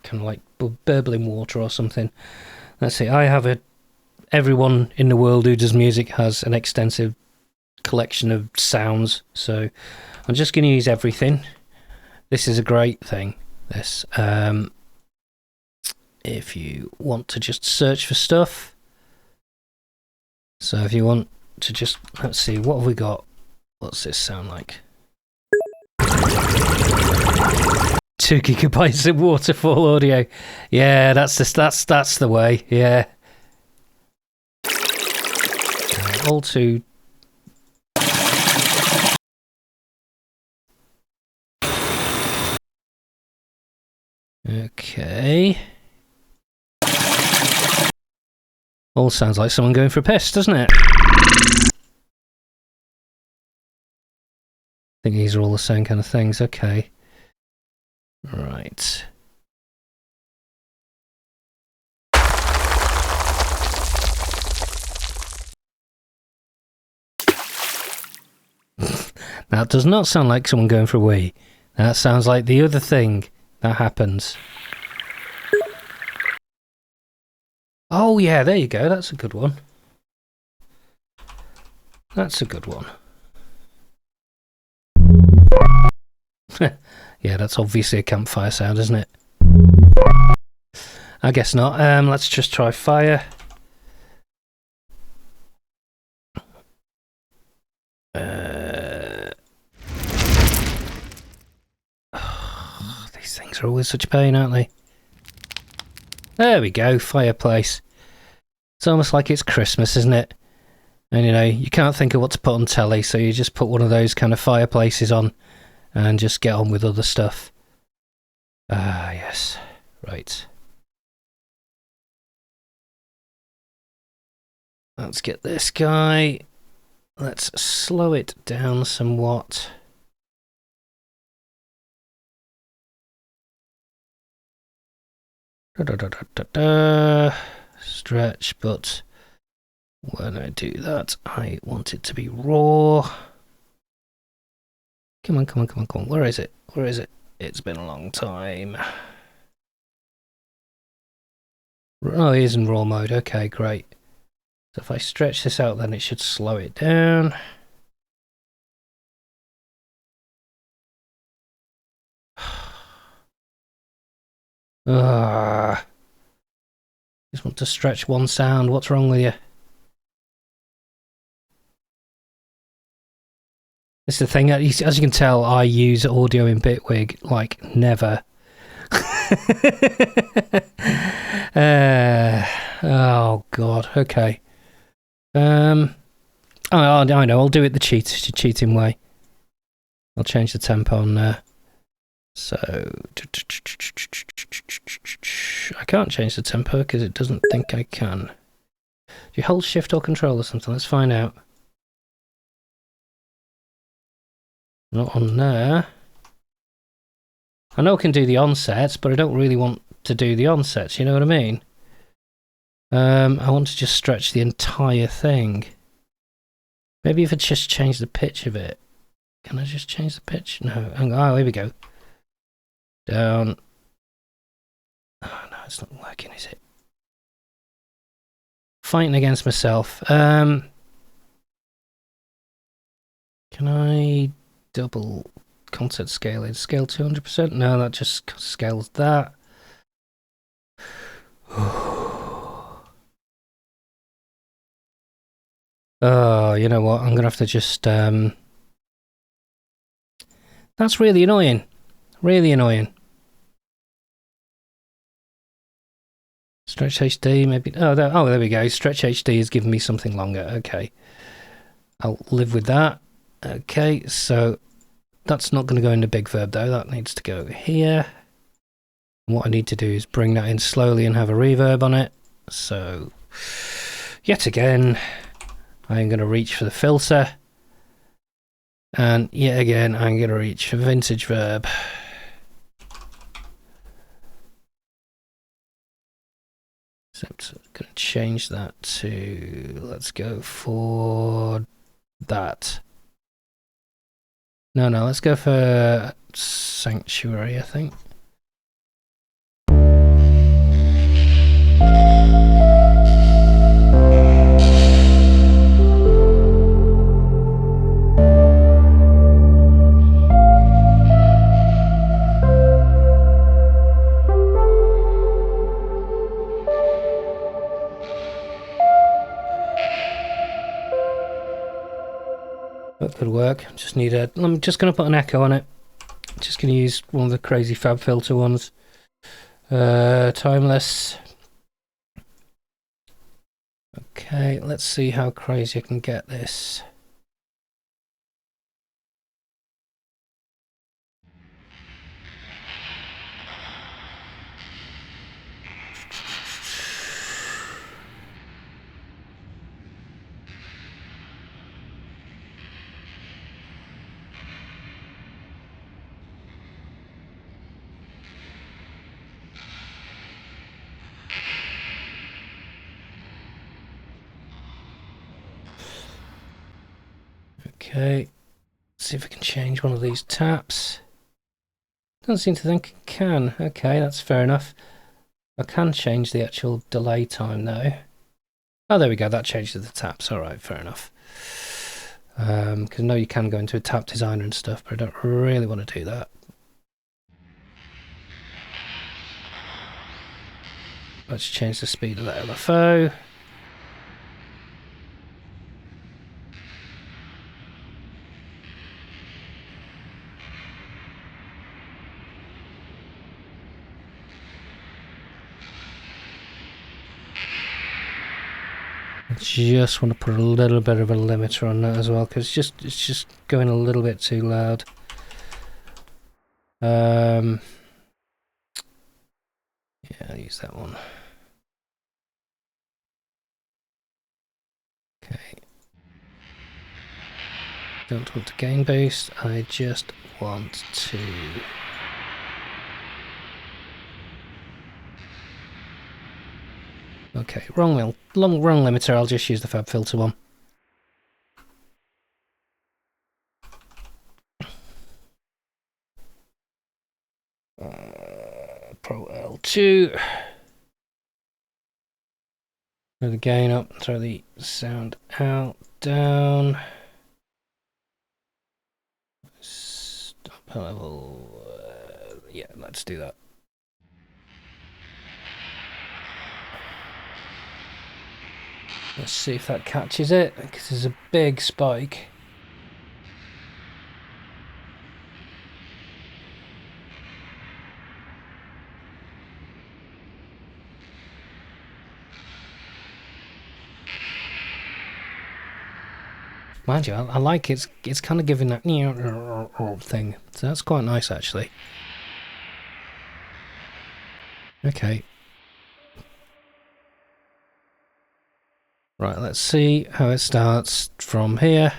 kind of like burbling water or something. Let's see, everyone in the world who does music has an extensive collection of sounds. So I'm just going to use everything. This is a great thing, this. If you want to just search for stuff. So if you want to just, let's see, what have we got? What's this sound like? 2 gigabytes of waterfall audio. Yeah, that's the way. Yeah. All too. Okay. All sounds like someone going for a piss, doesn't it? I think these are all the same kind of things. Okay. Right. That does not sound like someone going for a wee. That sounds like the other thing that happens. Oh yeah, there you go. That's a good one. That's a good one. Yeah, that's obviously a campfire sound, isn't it? I guess not. Let's just try fire. These things are always such a pain, aren't they? There we go, fireplace. It's almost like it's Christmas, isn't it? And you know, you can't think of what to put on telly, so you just put one of those kind of fireplaces on and just get on with other stuff. Ah, yes. Right. Let's get this guy. Let's slow it down somewhat. Stretch, but when I do that, I want it to be raw. Come on, come on, come on, come on. Where is it? Where is it? It's been a long time. Oh, it is in raw mode. Okay, great. So if I stretch this out, then it should slow it down. Just want to stretch one sound. What's wrong with you? It's the thing. As you can tell, I use audio in Bitwig like never. Oh God. Okay. Oh, I know. I'll do it the cheating way. I'll change the tempo on there. So I can't change the tempo because it doesn't think I can. Do you hold shift or control or something? Let's find out. Not on there. I know I can do the onsets, but I don't really want to do the onsets, you know what I mean? I want to just stretch the entire thing. Maybe if I just change the pitch of it. Can I just change the pitch? No. Hang on. Oh, here we go. Down. Oh, no, it's not working, is it? Fighting against myself. Can I double concert scaling? Scale 200%? No, that just scales that. Oh, you know what? I'm gonna have to just that's really annoying. Really annoying. Stretch HD, maybe. Oh, there we go. Stretch HD has given me something longer. Okay. I'll live with that. Okay, so that's not going to go into Big Verb though. That needs to go here. And what I need to do is bring that in slowly and have a reverb on it. So, yet again, I'm going to reach for the filter. And yet again, I'm going to reach for vintage verb. So I'm going to change that to, let's go for that. No, let's go for Sanctuary, I think. That could work. I'm just going to put an echo on it. Just going to use one of the crazy Fab Filter ones. Timeless. Okay, let's see how crazy I can get this. Okay, let's see if I can change one of these taps. Don't seem to think I can. Okay, that's fair enough. I can change the actual delay time though. Oh, there we go. That changes the taps. All right, fair enough. Because I know you can go into a tap designer and stuff, but I don't really want to do that. Let's change the speed of that LFO. Just want to put a little bit of a limiter on that as well, because it's just going a little bit too loud. Yeah, I'll use that one. Okay. Don't want to gain boost, I just want to... Okay, wrong limiter, I'll just use the Fab Filter one. Pro L2. Throw the gain up, throw the sound out, down. Stop level. Yeah, let's do that. Let's see if that catches it, because there's a big spike. Mind you, I like it's kind of giving that thing, so that's quite nice actually. Okay. Right, let's see how it starts from here.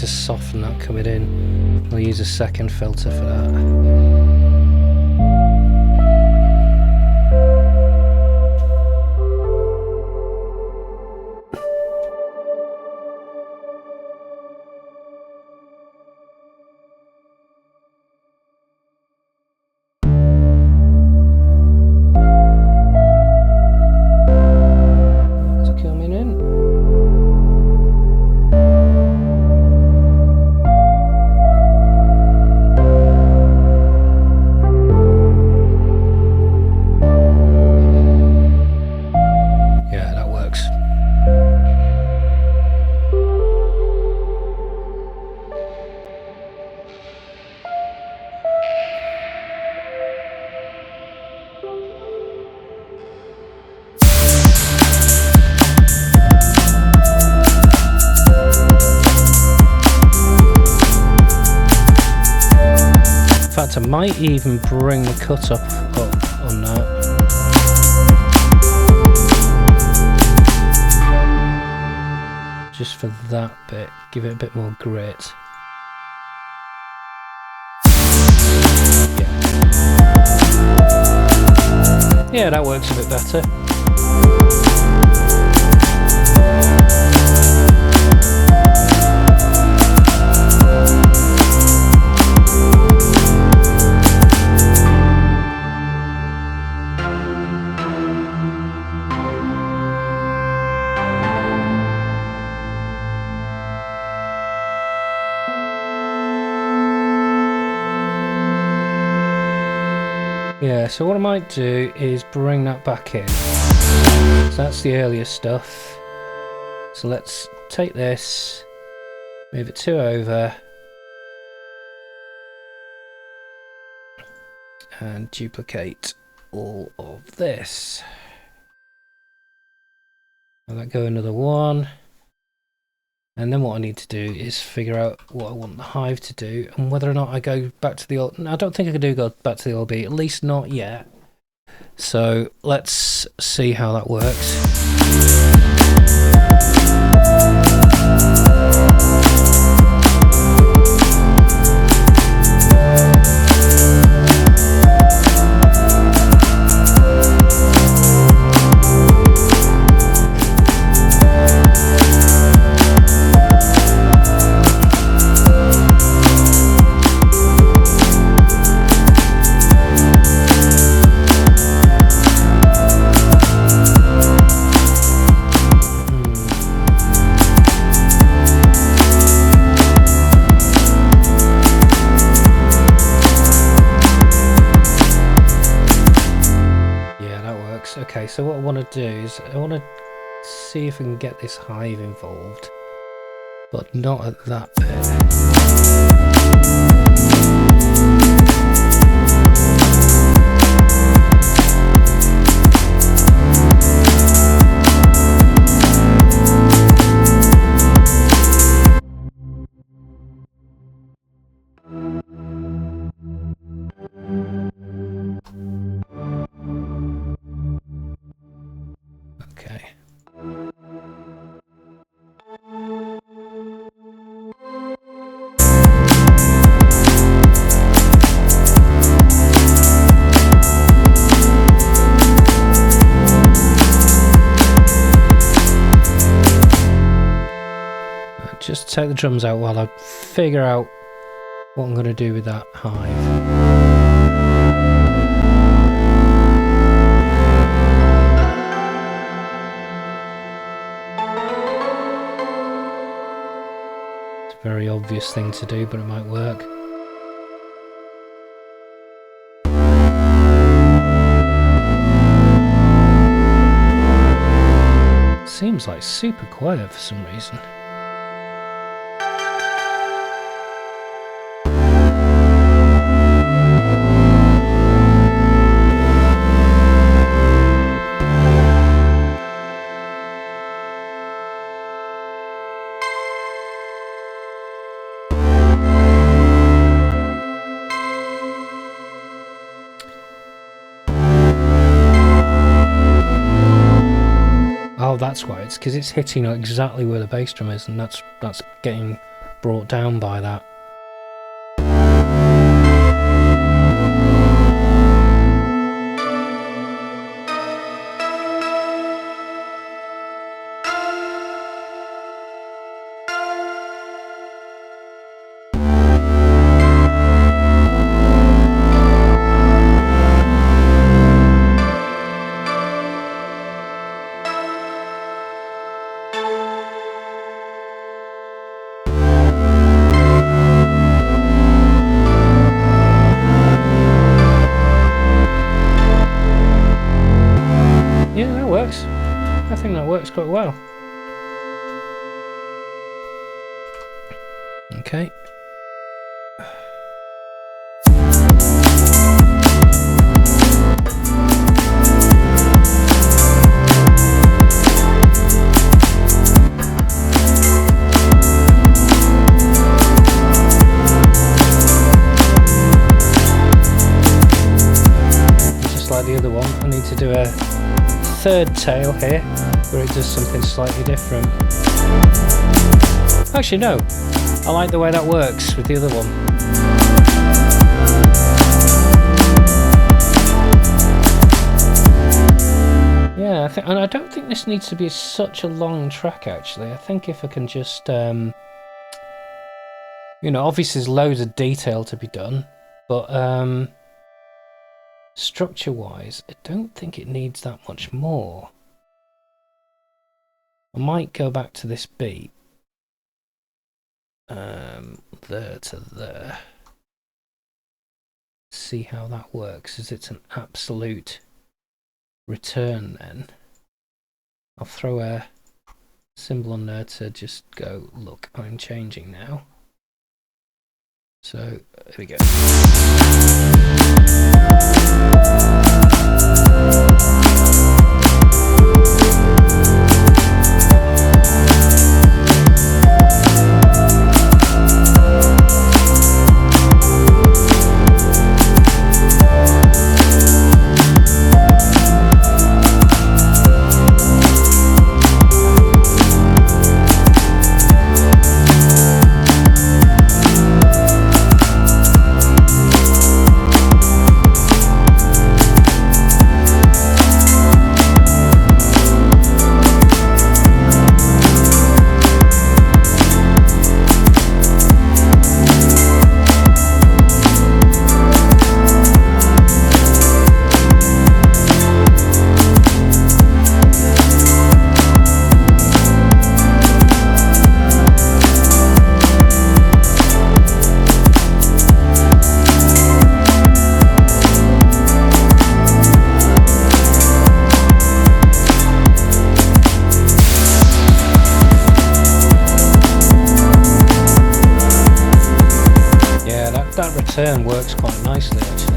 Soften that coming in. I'll use a second filter for that. It's coming in. In fact, I might even bring the cut up on that. Just for that bit, give it a bit more grit. Yeah, that works a bit better. Yeah, so what I might do is bring that back in. So that's the earlier stuff. So let's take this, move it 2 over, and duplicate all of this. And let go another 1. And then what I need to do is figure out what I want the hive to do and whether or not I go back to the old... I don't think I can go back to the old beat, at least not yet. So let's see how that works. Okay, so what I want to do is I want to see if I can get this hive involved, but not at that bit. Okay. Just take the drums out while I figure out what I'm going to do with that hive. Very obvious thing to do, but it might work. Seems like super quiet for some reason. Oh, that's why. It's because it's hitting exactly where the bass drum is, and that's getting brought down by that. Yeah, that works. I think that works quite well. Okay. Just like the other one, I need to do a third tail here where it does something slightly different. Actually no, I like the way that works with the other one. Yeah, and I don't think this needs to be such a long track actually. I think if I can just you know, obviously there's loads of detail to be done, but structure wise, I don't think it needs that much more. I might go back to this beat. There to there. See how that works. Is it an absolute return then? I'll throw a symbol on there to just go, look, I'm changing now. So, there we go. That return works quite nicely actually.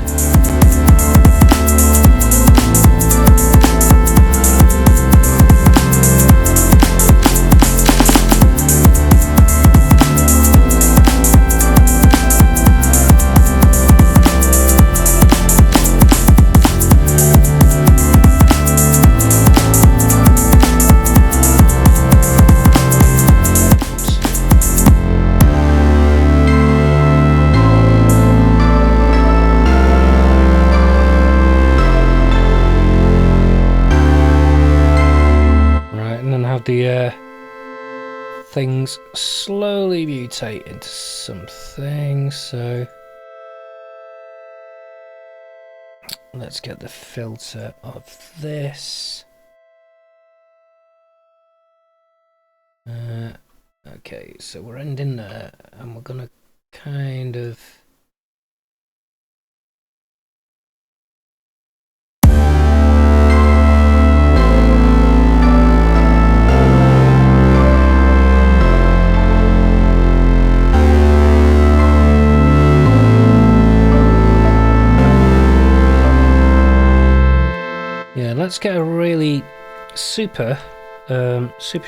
The things slowly mutate into something, so let's get the filter of this. Okay, so we're ending there, and we're gonna kind of... Yeah, let's get a really super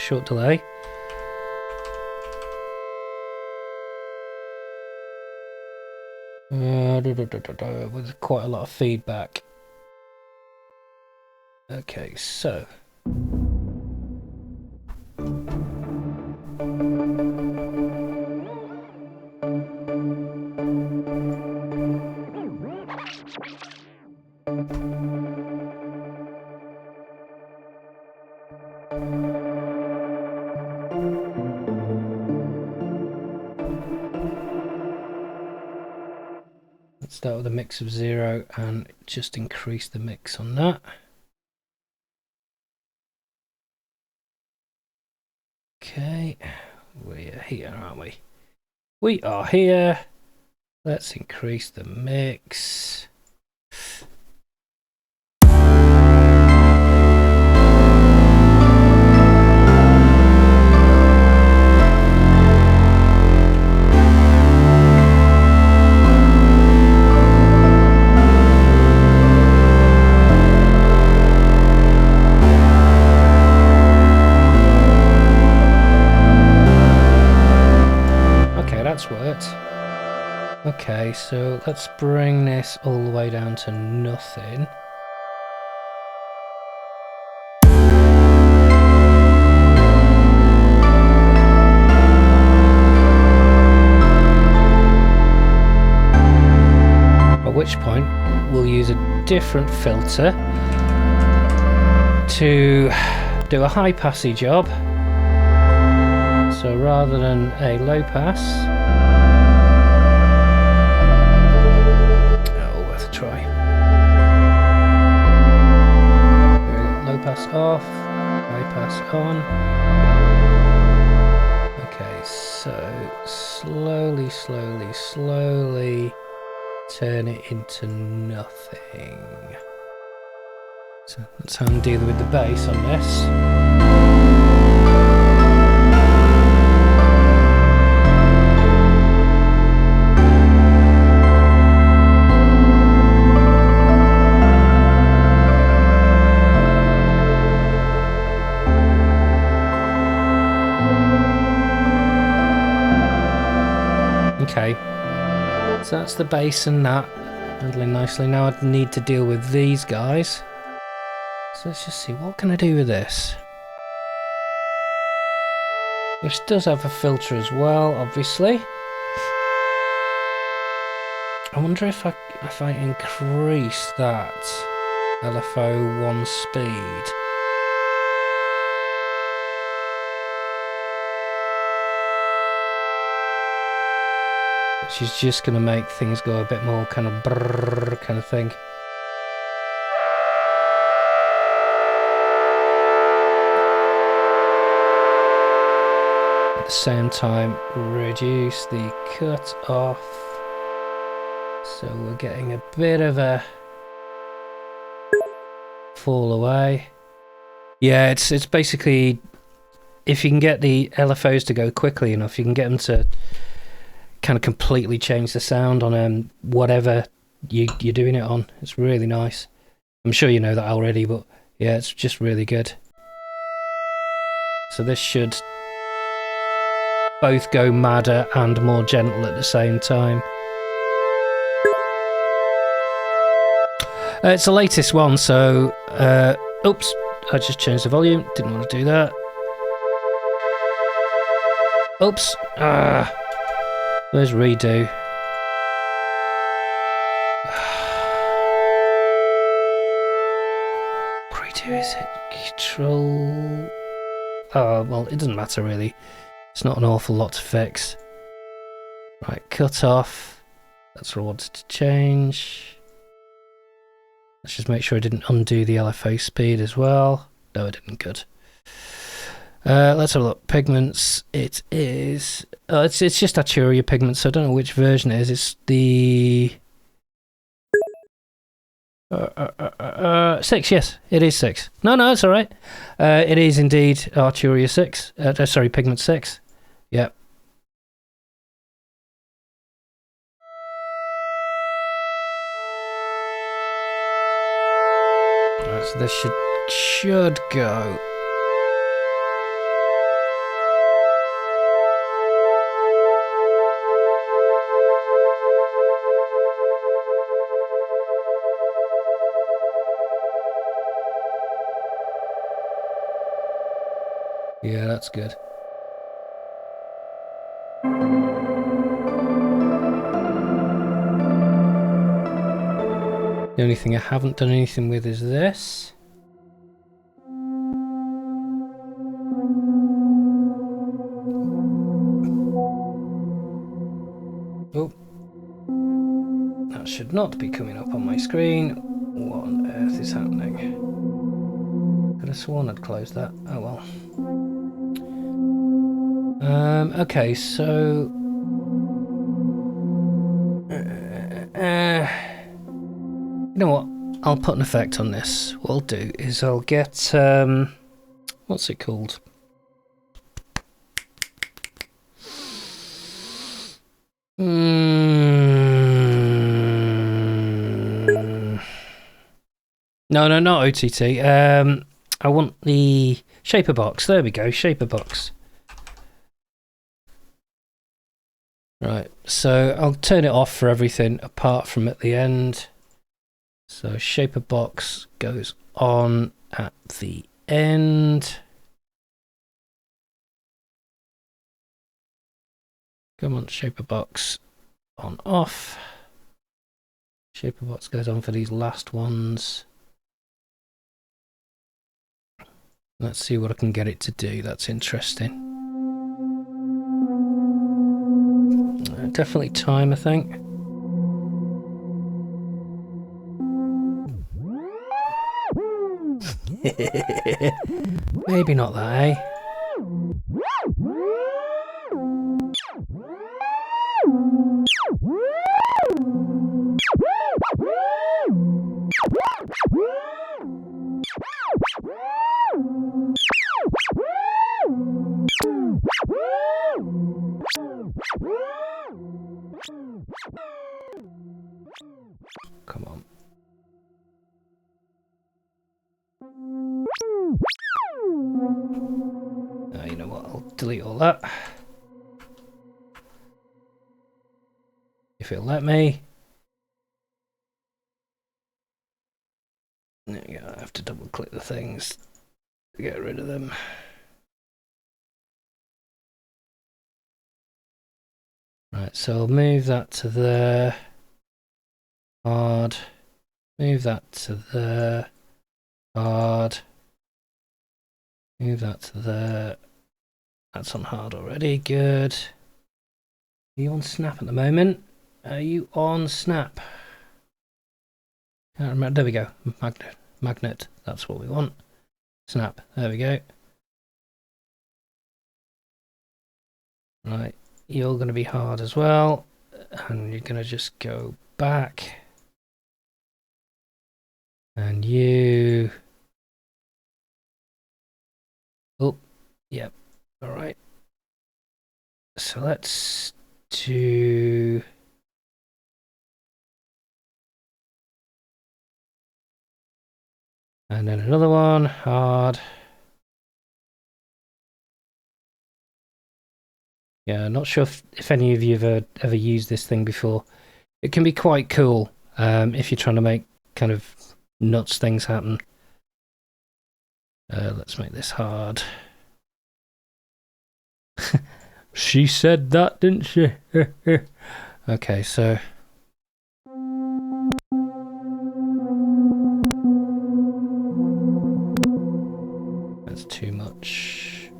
short delay. With quite a lot of feedback. Okay, so... Let's start with a mix of 0 and just increase the mix on that. Okay, we are here, aren't we? We are here. Let's increase the mix. That's worked. Okay, so let's bring this all the way down to nothing. At which point we'll use a different filter to do a high passy job. So rather than a low pass, worth a try. Low pass off, high pass on. Okay, so slowly turn it into nothing. So that's how I'm dealing with the bass on this. Okay, so that's the bass and that handling nicely. Now I need to deal with these guys. So let's just see, what can I do with this? This does have a filter as well, obviously. I wonder if I increase that LFO 1 speed. Which is just going to make things go a bit more kind of brrrr kind of thing. At the same time, reduce the cut off. So we're getting a bit of a fall away. Yeah, it's basically, if you can get the LFOs to go quickly enough, you can get them to kind of completely change the sound on whatever you're doing it on. It's really nice. I'm sure you know that already, but yeah, it's just really good. So this should both go madder and more gentle at the same time. It's the latest one, so oops, I just changed the volume, didn't want to do that. Oops, where's redo? Redo, is it? Control... Oh, well, it doesn't matter really. It's not an awful lot to fix. Right, cut off. That's what I wanted to change. Let's just make sure I didn't undo the LFO speed as well. No, I didn't. Good. Let's have a look. Pigments. It is. It's just Arturia pigments. So I don't know which version it is. It's the 6. Yes, it is 6. No, it's all right. It is indeed Arturia 6. Sorry, pigment 6. Yep. Right, so this should go. Yeah, that's good. The only thing I haven't done anything with is this. Oh. That should not be coming up on my screen. What on earth is happening? Could have sworn I'd closed that. Oh well. Okay, so... you know what? I'll put an effect on this. What I'll do is I'll get... what's it called? No, not OTT. I want the shaper box. There we go, shaper box. Right, so I'll turn it off for everything apart from at the end. So shaper box goes on at the end. Come on, shaper box on off. Shaper box goes on for these last ones. Let's see what I can get it to do. That's interesting. Definitely time, I think. Maybe not that, eh? Come on. You know what? I'll delete all that. If it'll let me. There you go. I have to double click the things to get rid of them. Right, so I'll move that to there. Hard. Move that to there. Hard. Move that to there. That's on hard already. Good. Are you on snap at the moment? Are you on snap? Can't remember. There we go. Magnet. That's what we want. Snap. There we go. Right. You're going to be hard as well. And you're going to just go back. And you... oh, yep. All right. So let's do... and then another one, hard. Yeah, not sure if any of you have ever used this thing before. It can be quite cool if you're trying to make kind of nuts things happen. Let's make this hard. She said that, didn't she? Okay, so... that's too much.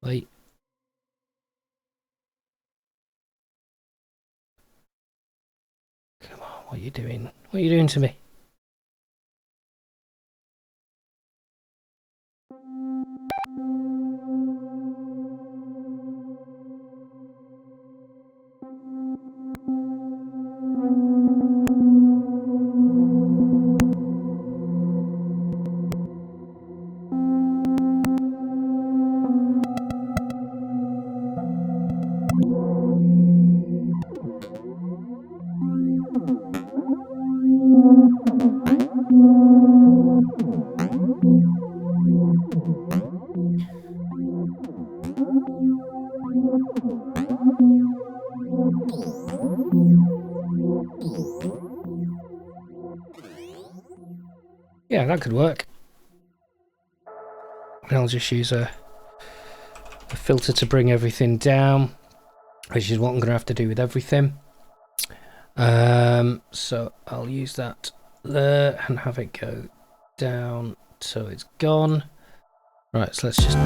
Wait. what are you doing? What are you doing to me? Yeah, that could work. I'll just use a filter to bring everything down, which is what I'm going to have to do with everything. So I'll use that there and have it go down so it's gone. Right, so let's just...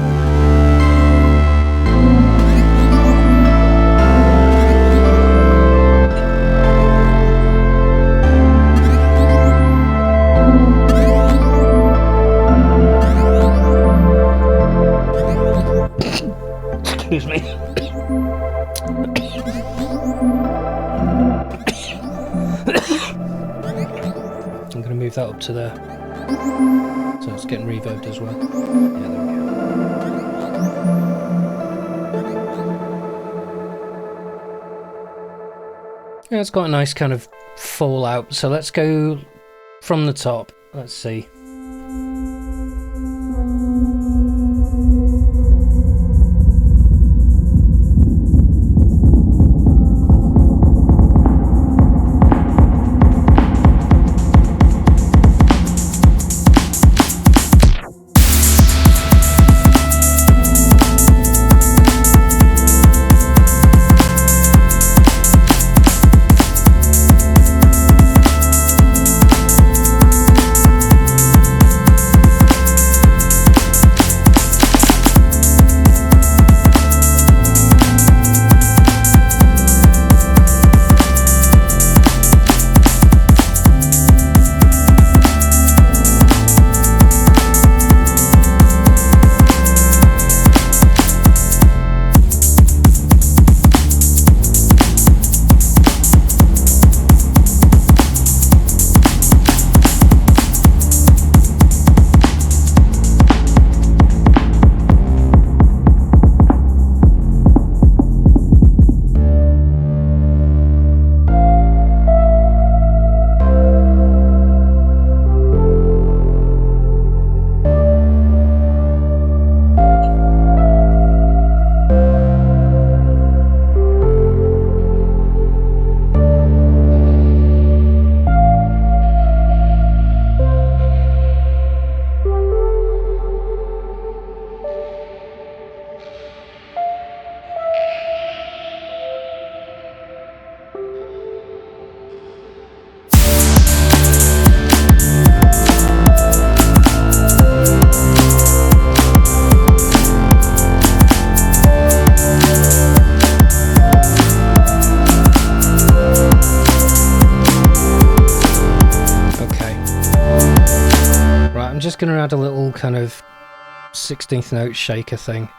Excuse me. I'm going to move that up to there, so it's getting reverbed as well. Yeah, there we go. Yeah, it's got a nice kind of fallout. So let's go from the top. Let's see. Just going to add a little kind of 16th note shaker thing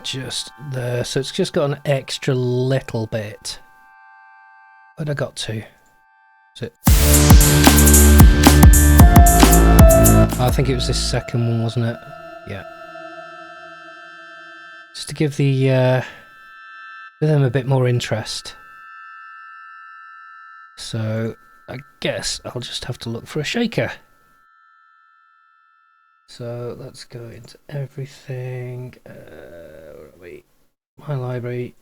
just there, so it's just got an extra little bit. Where'd I got to? Is it? I think it was this second one, wasn't it? Yeah. Just to give the them a bit more interest. So I guess I'll just have to look for a shaker. So let's go into everything. Where are we? My library,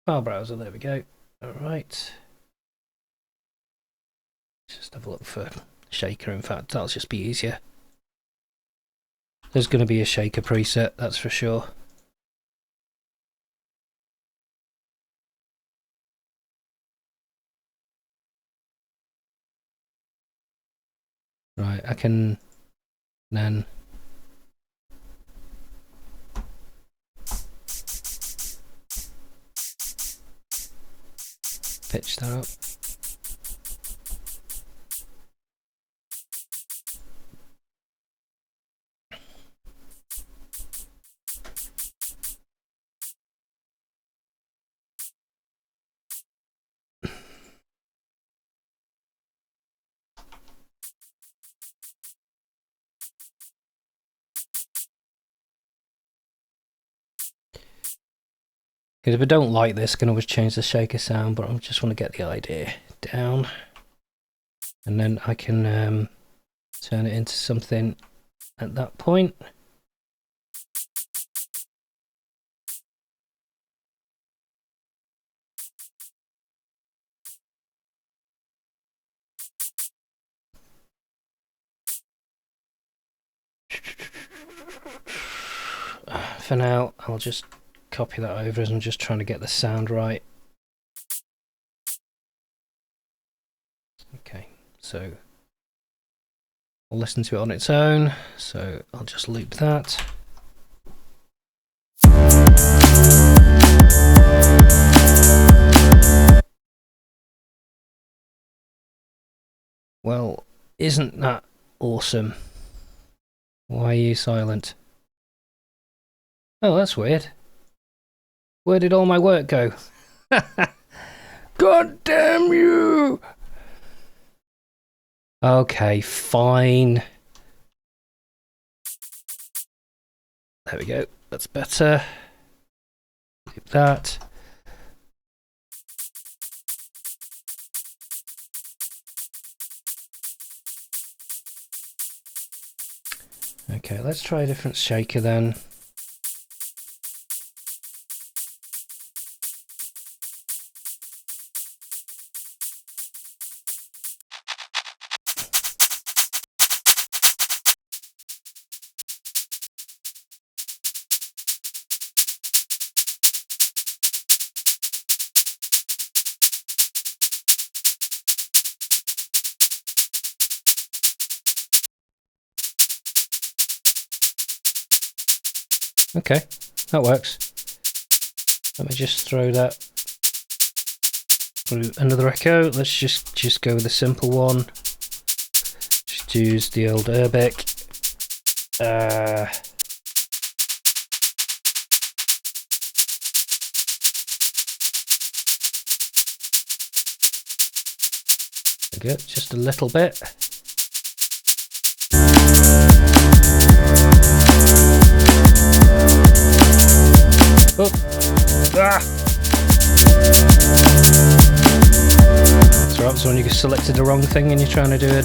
file browser. There we go. All right. Just have a look for shaker. In fact, that'll just be easier. There's going to be a shaker preset, that's for sure. Right, I can then pitch that up. Because if I don't like this, I can always change the shaker sound, but I just want to get the idea down. And then I can turn it into something at that point. For now, I'll just copy that over as I'm just trying to get the sound right. Okay, so I'll listen to it on its own, so I'll just loop that. Well, isn't that awesome? Why are you silent? Oh, that's weird. Where did all my work go? God damn you! Okay, fine. There we go. That's better. Loop that. Okay, let's try a different shaker then. Okay, that works. Let me just throw that through another echo. Let's just go with a simple one. Just use the old Urbic. There we go, just a little bit. Oh. Ah. That's right, so when you selected the wrong thing and you're trying to do it.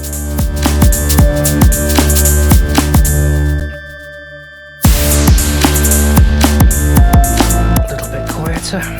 A little bit quieter.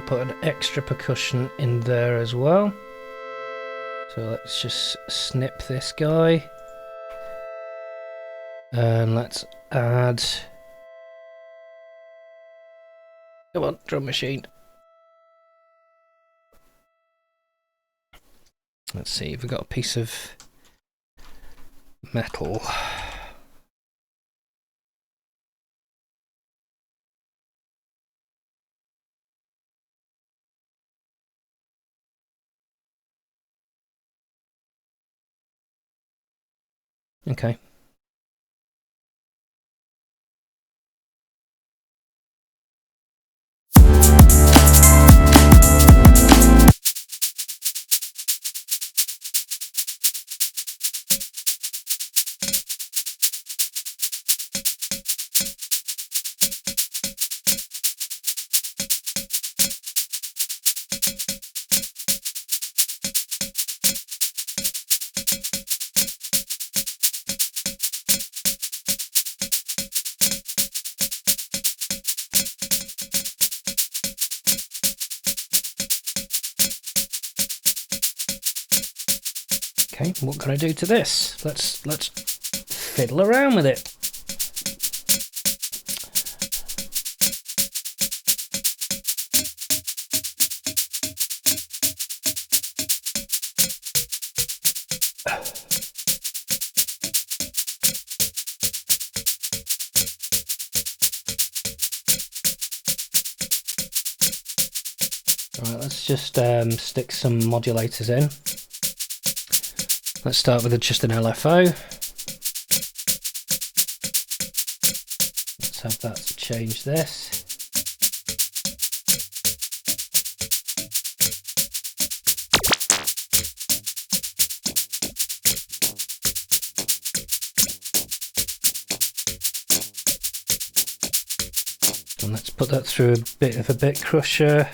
Put an extra percussion in there as well. So let's just snip this guy. And let's add... Come on, drum machine. Let's see if we've got a piece of metal. Okay. Okay, what can I do to this? Let's fiddle around with it. Right, let's just stick some modulators in. Let's start with just an LFO. Let's have that change this. And let's put that through a bit of a bit crusher.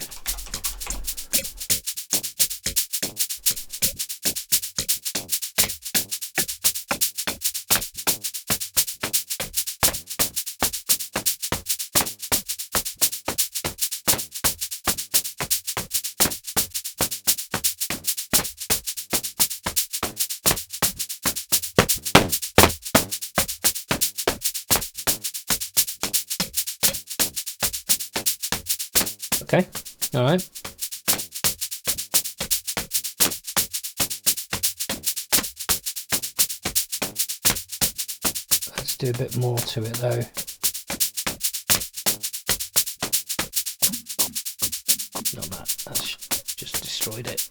Okay, all right. Let's do a bit more to it though. Not that, that's just destroyed it.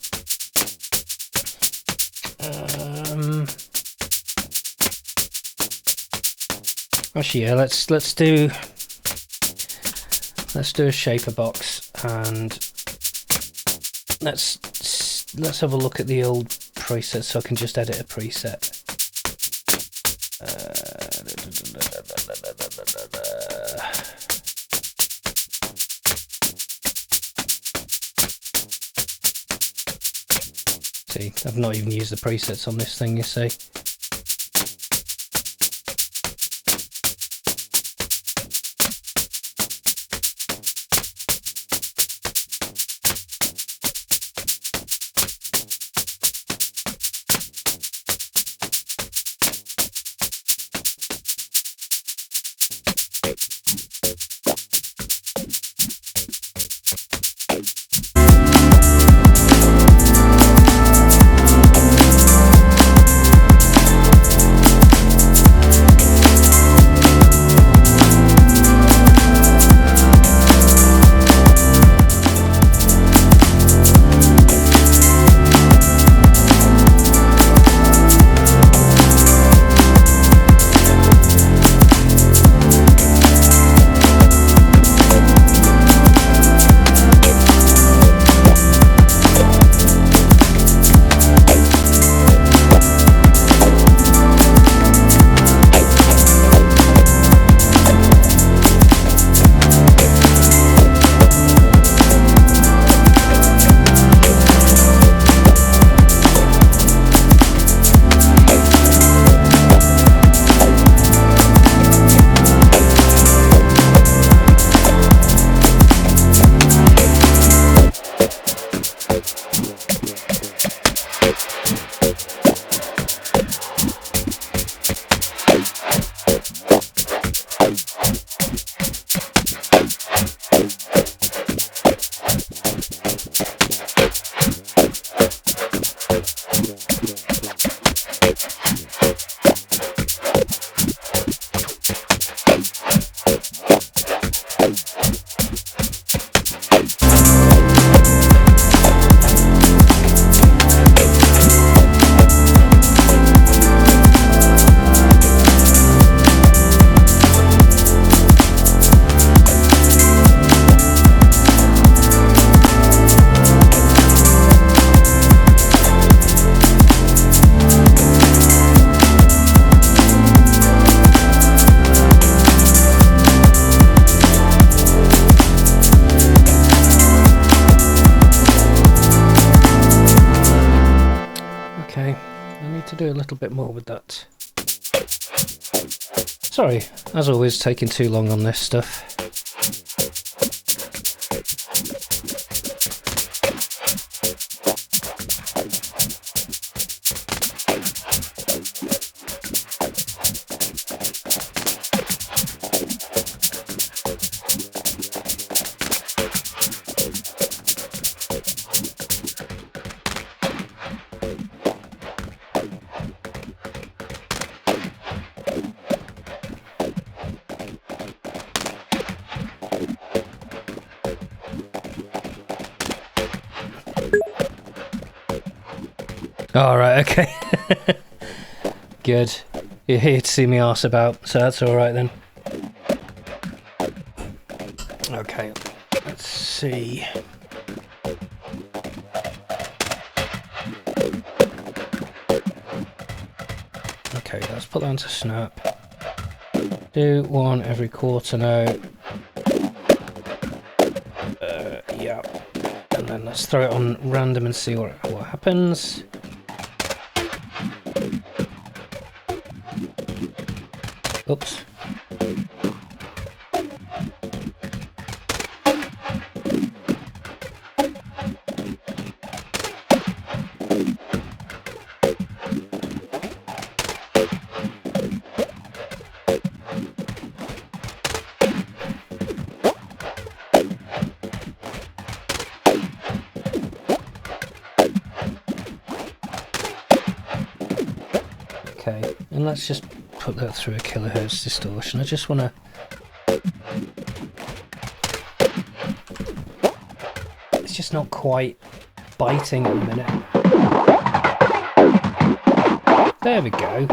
Actually, yeah, let's do a shaper box, and let's have a look at the old preset so I can just edit a preset. See, I've not even used the presets on this thing, you see. To do a little bit more with that. Sorry, as always, taking too long on this stuff. All right, okay. Good. You're here to see me arse about, so that's all right then. Okay, let's see. Okay, let's put that into snap. Do one every quarter now. Yeah. And then let's throw it on random and see what happens. Oops. Okay, and let's just put that through a kilohertz distortion. I just want to... It's just not quite biting at the minute. There we go.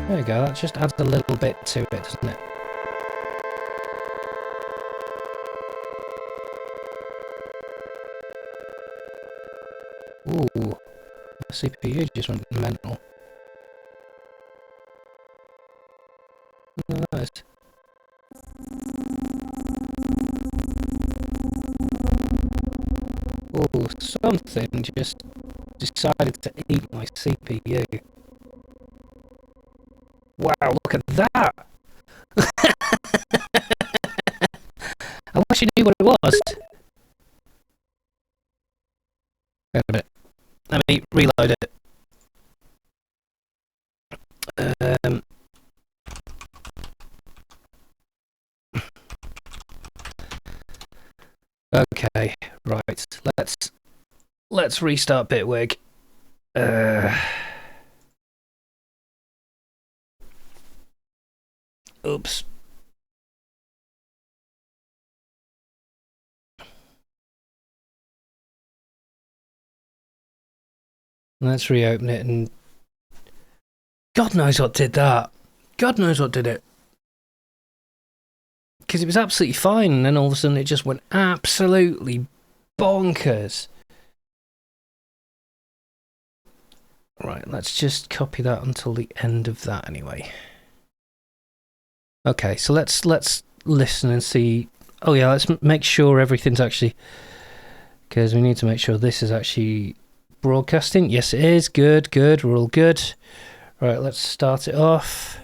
There we go, that just adds a little bit to it, doesn't it? Ooh, the CPU just went mental. Nice. Ooh, something just decided to eat my CPU. Wow, look at that! I wish I knew what it was. Wait a minute. Let me reload it. Okay, right. Let's restart Bitwig. Oops. Let's reopen it, and God knows what did that. God knows what did it. Because it was absolutely fine, and then all of a sudden it just went absolutely bonkers. Right, let's just copy that until the end of that anyway. Okay, so let's listen and see. Oh yeah, let's make sure everything's actually... Because we need to make sure this is actually broadcasting. Yes, it is. Good, good. We're all good. Right, let's start it off.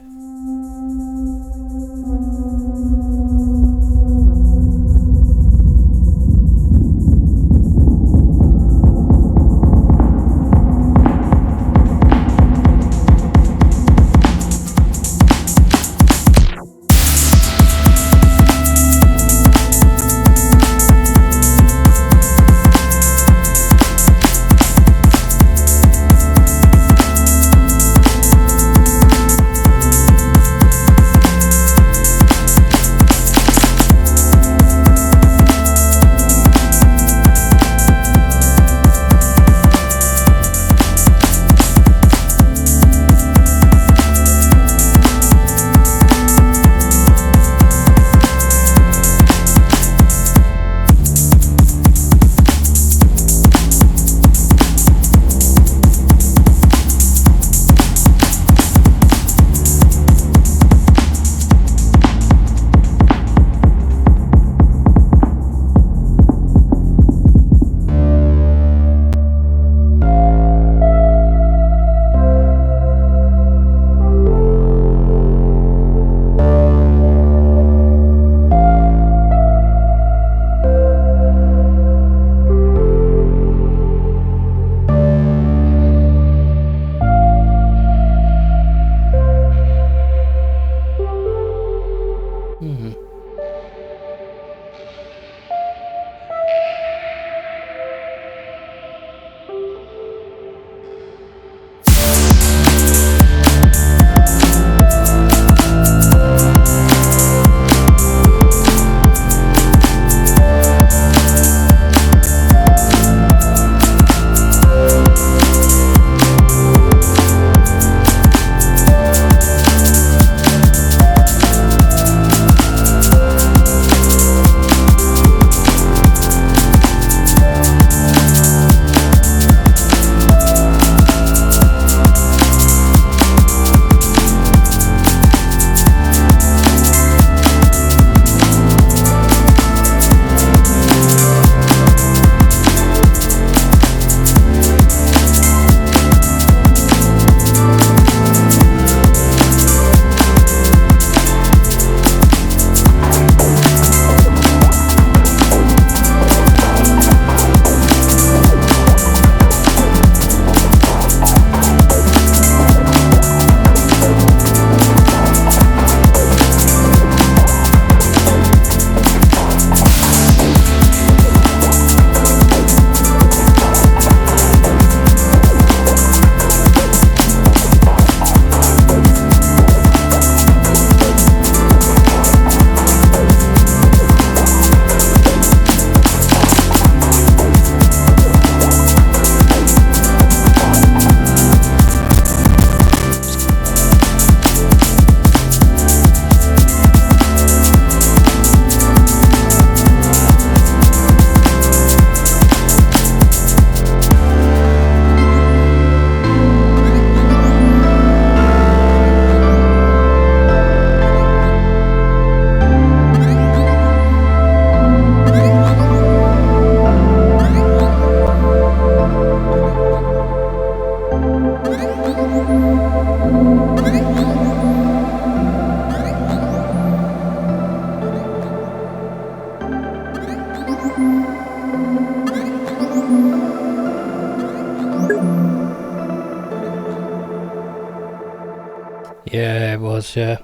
yeah.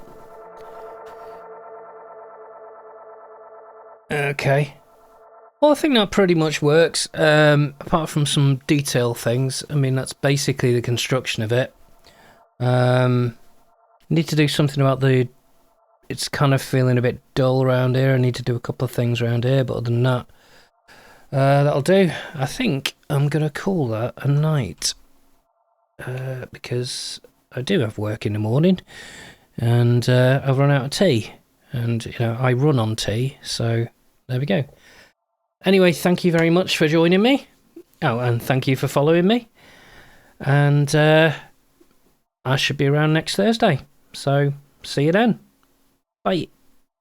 Okay. Well, I think that pretty much works. Apart from some detail things, I mean, that's basically the construction of it. Need to do something about the... It's kind of feeling a bit dull around here. I need to do a couple of things around here, but other than that, that'll do. I think I'm going to call that a night. Because I do have work in the morning, and I've run out of tea. And, you know, I run on tea, so there we go. Anyway, thank you very much for joining me. Oh, and thank you for following me. And I should be around next Thursday. So, see you then. Bye.